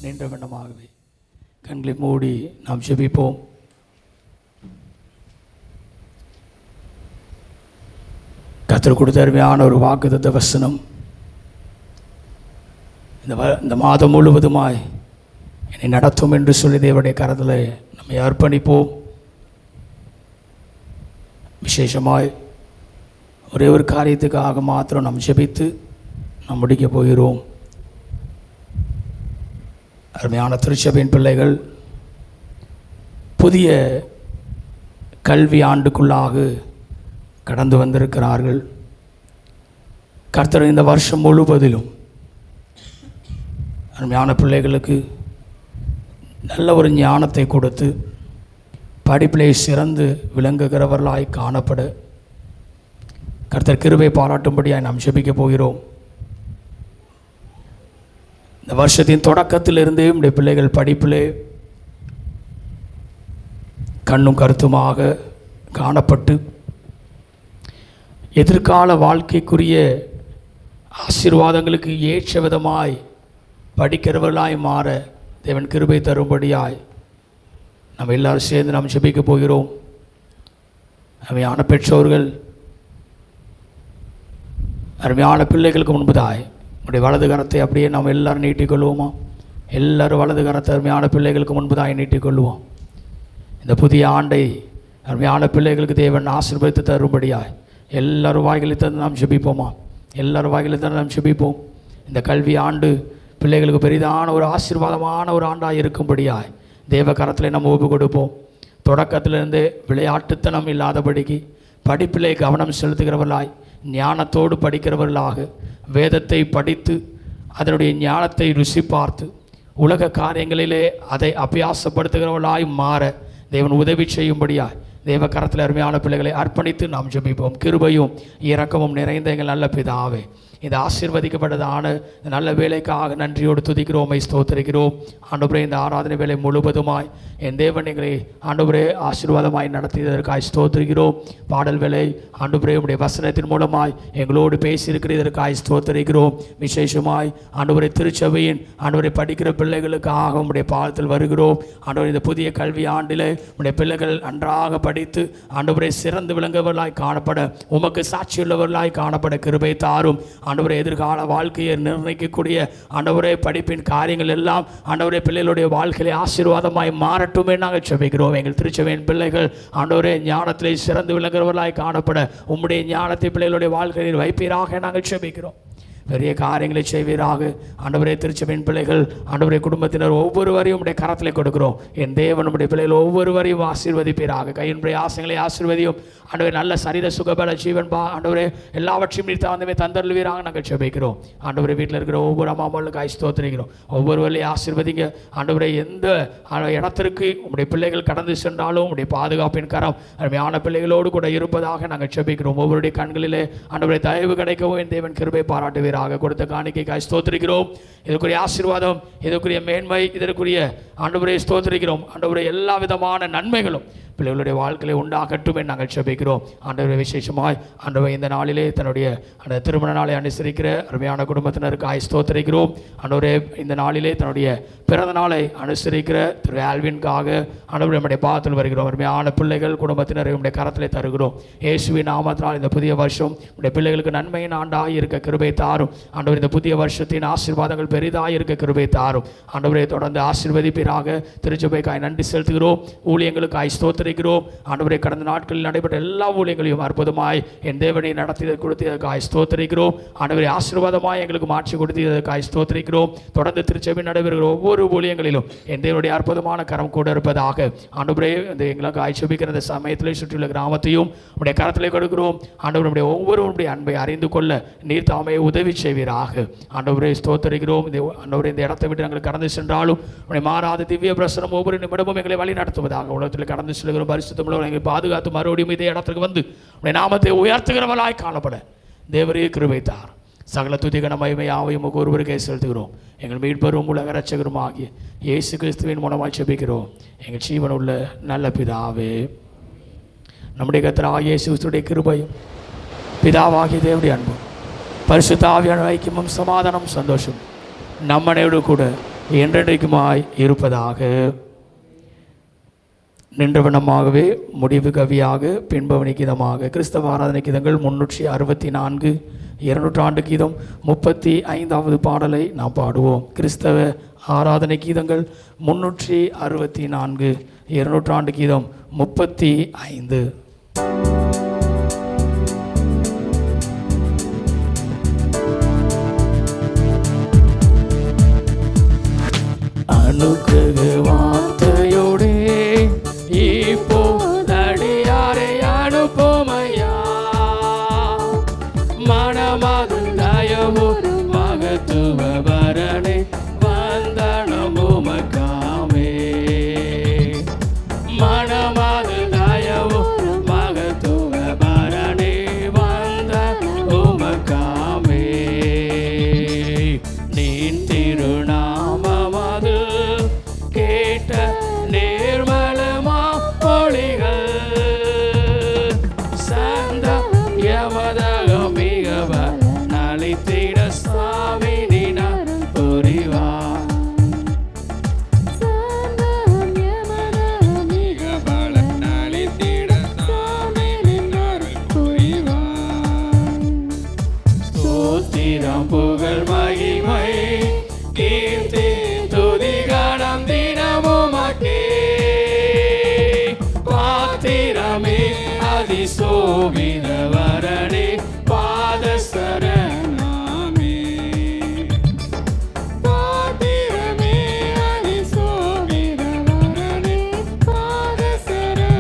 நின்ற வண்ணமாகவே கண்களை மூடி நாம் ஜெபிப்போம். கர்த்தர் கொடுத்த அருமையான ஒரு வாக்குத்தத்த வசனம். இந்த மாதம் முழுவதுமாய் என்னை நடத்தும் என்று சொல்லி தேவனுடைய கரத்தில் நம்மை அர்ப்பணிப்போம். விசேஷமாய் ஒரே ஒரு காரியத்துக்காக மாத்திரம் நாம் ஜெபித்து நாம் முடிக்க போகிறோம். அருமையான திருச்சபையின் பிள்ளைகள் புதிய கல்வி ஆண்டுக்குள்ளாக கடந்து வந்திருக்கிறார்கள். கர்த்தர் இந்த வருஷம் முழுவதிலும் அருமையான பிள்ளைகளுக்கு நல்ல ஒரு ஞானத்தை கொடுத்து படிப்பிலே சிறந்து விளங்குகிறவர்களாய் காணப்பட கர்த்தர் கிருபை பாராட்டும்படியாய் நாம் ஜெபிக்க போகிறோம். இந்த வருஷத்தின் தொடக்கத்திலிருந்தே நம்முடைய பிள்ளைகள் படிப்பிலே கண்ணும் கருத்துமாக காணப்பட்டு எதிர்கால வாழ்க்கைக்குரிய ஆசீர்வாதங்களுக்கு ஏற்ற விதமாய் படிக்கிறவர்களாய் மாற தேவன் கிருபை தரும்படியாய் நம்ம எல்லாரும் சேர்ந்து நாம் ஜெபிக்க போகிறோம். அருமையான பெற்றோர்கள் அருமையான பிள்ளைகளுக்கு முன்பதாய் நம்முடைய வலது கரத்தை அப்படியே நாம் எல்லாரும் நீட்டிக்கொள்வோமா? எல்லாரும் வலது கரத்தை அருமையான பிள்ளைகளுக்கு முன்பதாய் நீட்டிக்கொள்வோம். இந்த புதிய ஆண்டை அருமையான பிள்ளைகளுக்கு தேவன் ஆசீர்வதித்து தரும்படியாய் எல்லாரும் வாய்களை தந்து நாம் ஜெபிப்போமா? எல்லாரும் வாய்களை தந்து நாம் ஜெபிப்போம். இந்த கல்வி ஆண்டு பிள்ளைகளுக்கு பெரிதான ஒரு ஆசீர்வாதமான ஒரு ஆண்டாக இருக்கும்படியாய் தேவ கரத்தில் நம்ம ஒப்பு கொடுப்போம். தொடக்கத்திலிருந்து விளையாட்டுத்தனம் இல்லாதபடிக்கு படிப்பிலே கவனம் செலுத்துகிறவர்களாய் ஞானத்தோடு படிக்கிறவர்களாக வேதத்தை படித்து அதனுடைய ஞானத்தை ருசி பார்த்து உலக காரியங்களிலே அதை அபியாசப்படுத்துகிறவர்களாய் மாற தேவன் உதவி செய்யும்படியாய் தேவ கரத்தில் அருமையான பிள்ளைகளை அர்ப்பணித்து நாம் ஜெபிப்போம். கிருபையும் இரக்கமும் நிறைந்த எங்கள் நல்ல பிதாவே, இந்த ஆசீர்வதிக்கப்பட்டதான நல்ல வேலைக்காக நன்றியோடு துதிக்கிறோம், ஸ்தோத்திரிக்கிறோம். ஆண்டவரே, இந்த ஆராதனை வேலை முழுவதுமாய் என் தேவன் எங்களை ஆண்டவரே ஆசீர்வாதமாய் நடத்தியதற்காய் ஸ்தோத்திரிக்கிறோம். பாடல் வேலை ஆண்டவரே உடைய வசனத்தின் மூலமாய் எங்களோடு பேசியிருக்கிறதற்காய் ஸ்தோத்திரிக்கிறோம். விசேஷமாய் ஆண்டவரே திருச்சபையின் ஆண்டவரை படிக்கிற பிள்ளைகளுக்காக உடைய பாதத்தில் வருகிறோம். ஆண்டவரே, இந்த புதிய கல்வி ஆண்டிலே உடைய பிள்ளைகள் நன்றாக படித்து ஆண்டவரை சிறந்து விளங்குவர்களாய் காணப்பட உமக்கு சாட்சியுள்ளவர்களாய் காணப்பட கிருபை தாரும். ஆண்டவரே, எதிர்கால வாழ்க்கையை நிர்ணயிக்கக்கூடிய ஆண்டவரே படிப்பின் காரியங்கள் எல்லாம் ஆண்டவரே பிள்ளைகளுடைய வாழ்க்கையை ஆசீர்வாதமாய் மாறட்டுமே நாங்கள் ஜெபிக்கிறோம். எங்கள் திருச்சபையின் பிள்ளைகள் ஆண்டவரே ஞானத்திலே சிறந்து விளங்குகிறவர்களாய் காணப்பட உம்முடைய ஞானத்தை பிள்ளைகளுடைய வாழ்க்கையில் வைப்பீராக நாங்கள் ஜெபிக்கிறோம். பெரிய காரியங்களை செய்வீராக. ஆண்டவரே, திருச்சபையின் பிள்ளைகள் ஆண்டவரே குடும்பத்தினர் ஒவ்வொருவரையும் உடைய கரத்தில் கொடுக்கிறோம். என் தேவன் உடைய பிள்ளைகள் ஒவ்வொருவரையும் ஆசீர்வதிப்பீராக. கையினுடைய ஆசைகளை ஆசீர்வதியும். ஆண்டவரே, நல்ல சரீர சுகபல ஜீவன் ஆண்டவரே எல்லாவற்றையும் நீர் தாந்தமே தந்தருவீராக நாங்கள் ஜெபிக்கிறோம். ஆண்டவரே, வீட்டில் இருக்கிற ஒவ்வொரு அம்மாமகளுக்கு ஸ்தோத்திரிக்கிறோம். ஒவ்வொருவரையும் ஆசீர்வதிங்க. ஆண்டவரே, எந்த இடத்திற்கு உடைய பிள்ளைகள் கடந்து சென்றாலும் உடைய பாதுகாப்பின் கரம் அருமையான பிள்ளைகளோடு கூட இருப்பதாக நாங்கள் ஜெபிக்கிறோம். ஒவ்வொருடைய கண்களிலே ஆண்டவரே தயவு கிடைக்கவும் என் தேவன் கிருபை பாராட்டுவீர். கொடுத்த காணிக்கைக்காய் ஸ்தோத்திரிக்கிறோம். இதற்குரிய ஆசீர்வாதம், இதற்குரிய மேன்மை, இதற்குரிய ஆண்டவரே ஸ்தோத்திரிக்கிறோம். ஆண்டவரே, எல்லா விதமான நன்மைகளும் பிள்ளைகளுடைய வாழ்க்கையை உண்டாகட்டும் என்று நாங்கள் ஜெபிக்கிறோம். ஆண்டவரே, விசேஷமாய் ஆண்டவரே இந்த நாளிலே தன்னுடைய அந்த திருமண நாளை அனுசரிக்கிற அருமையான குடும்பத்தினருக்காய் ஸ்தோத்திரிக்கிறோம். ஆண்டவரே, இந்த நாளிலே தன்னுடைய பிறந்த நாளை அனுசரிக்கிற திரு ஆல்வின்காக ஆண்டவரே நம்முடைய பாதத்தில் வருகிறோம். அருமையான பிள்ளைகள் குடும்பத்தினரை நம்முடைய கரத்திலே தருகிறோம். இயேசுவின் நாமத்தினால் இந்த புதிய வருஷம் நம்முடைய பிள்ளைகளுக்கு நன்மையின் ஆண்டாக இருக்க கிருபை தாரும். ஆண்டவரே, இந்த புதிய வருஷத்தின் ஆசீர்வாதங்கள் பெரிதாக இருக்க கிருபை தாரும். ஆண்டவரே, தொடர்ந்து ஆசீர்வதிப்பீராக. திருச்சபைக்காய் நன்றி செலுத்துகிறோம். ஊழியங்களுக்காய் ஸ்தோத்திரிக்கிறோம். ஆண்டவரே, கடந்த நாட்களில் நடைபெற்ற எல்லா ஊழியங்களையும் அற்புதமாய் என் தேவனை நடத்தி கொடுத்ததற்காய் ஸ்தோத்திரிக்கிறோம். ஆண்டவரே, ஆசீர்வாதமாய் எங்களுக்கு மாற்றி கொடுத்ததற்காய் ஸ்தோத்திரிக்கிறோம். தொடர்ந்து திருச்சபை நடைபெறுகிற ஒவ்வொரு ஊழியங்களிலும் என் தேவனுடைய அற்புதமான கரம் கூட இருப்பதாக. ஆண்டவரே, இந்த எங்களுக்கு ஆய்ச்சிபிக்கிற இந்த சமயத்திலே சுற்றியுள்ள கிராமத்தையும் உடைய கரத்திலே கொடுக்கிறோம். ஆண்டவருடைய ஒவ்வொருவருடைய அன்பை அறிந்து கொள்ள நீர் தாமே உதவி செய்வீராக. ஆண்டவரே, ஸ்தோத்திரிக்கிறோம். ஆண்டவரே, இந்த இடத்தை விட்டு நாங்கள் கடந்து சென்றாலும் உடைய மாறாத திவ்ய பிரசனம் ஒவ்வொரு நிமிடமும் எங்களை வழி நடத்துவதாக. உலகத்தில் கடந்து செல்கிற பரிசுத்தமுள்ள எங்களை பாதுகாத்து மறுபடியும் இதே இடத்துக்கு வந்து உடைய நாமத்தை உயர்த்துகிறவர்களாய் காணப்பட தேவரே கிருபை தார். சகல துதிகன மகிமையாவையும் ஒருவருக்கே செலுத்துகிறோம். எங்கள் மீட்பரும் உலக இரட்சகரும் ஆகிய இயேசு கிறிஸ்துவின் மூலமாக ஜெபிக்கிறோம் எங்கள் ஜீவனுள்ள நல்ல பிதாவே. நம்முடைய கர்த்தராகிய இயேசு கிறிஸ்துவின் கிருபையும் பிதாவாகிய தேவனுடைய அன்பும் பரிசுத்த ஆவியான ஐக்கியமும் சமாதானம் சந்தோஷம் நம்மனையோடு கூட என்றென்றைக்குமாய் இருப்பதாக. நின்றவனமாகவே முடிவு கவியாக பின்பவனி கீதமாக கிறிஸ்தவ ஆராதனை கீதங்கள் 364 200 கீதம் 35வது பாடலை நாம் பாடுவோம். கிறிஸ்தவ ஆராதனை கீதங்கள் 364 200 கீதம் 35. அனுக்கிரக வார்த்தையோடே இப்போ அடியாரை அனுப்புமையா, மனமது தயவு மகத்துவ பரணே வந்தனம் உமக்காமே. மனமது தயவு மகத்துவ பரணே வந்தனம் உமக்காமே. நீ திருநாமமது கேட்ட நிர்மலமா பொழிகள் சந்த யமதகம் மிகவ நலித்திட சாமி நினர் புரிவார். ஸ்தோத்திரம் புகழ் மகிமை கீர்த்தி துதி கணம் தினமுமக்கே. பாத்திரமே அதிசோபித வரனே பாதசரணாமே. பாத்திரமே அதிசோபித வரனே பாதசரணாமே.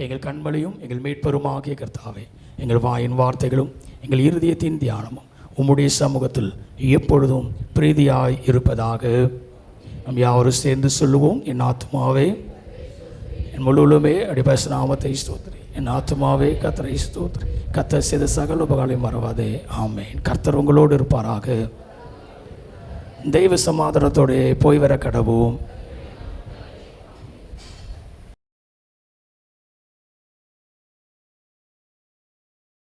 எங்கள் கண்மலையும் எங்கள் மீட்பெருமாகிய கர்த்தாவே, எங்கள் வாயின் வார்த்தைகளும் எங்கள் இருதயத்தின் தியானமும் உம்முடைய சமூகத்தில் எப்பொழுதும் பிரீதியாய் இருப்பதாக. நம் யாவரும் சேர்ந்து சொல்லுவோம். என் ஆத்துமாவே என் முழுவலுமே அடிபேச நாமத்தை ஸ்தோத்திரி. என் ஆத்துமாவே கர்த்தரை ஸ்தோத்திரி. கர்த்தர் செய்த சகல உபகாரங்களையும் மறவாதே. ஆமென். கர்த்தர் உங்களோடு இருப்பாராக. தெய்வ சமாதானத்தோடு போய் வர கடவோம்.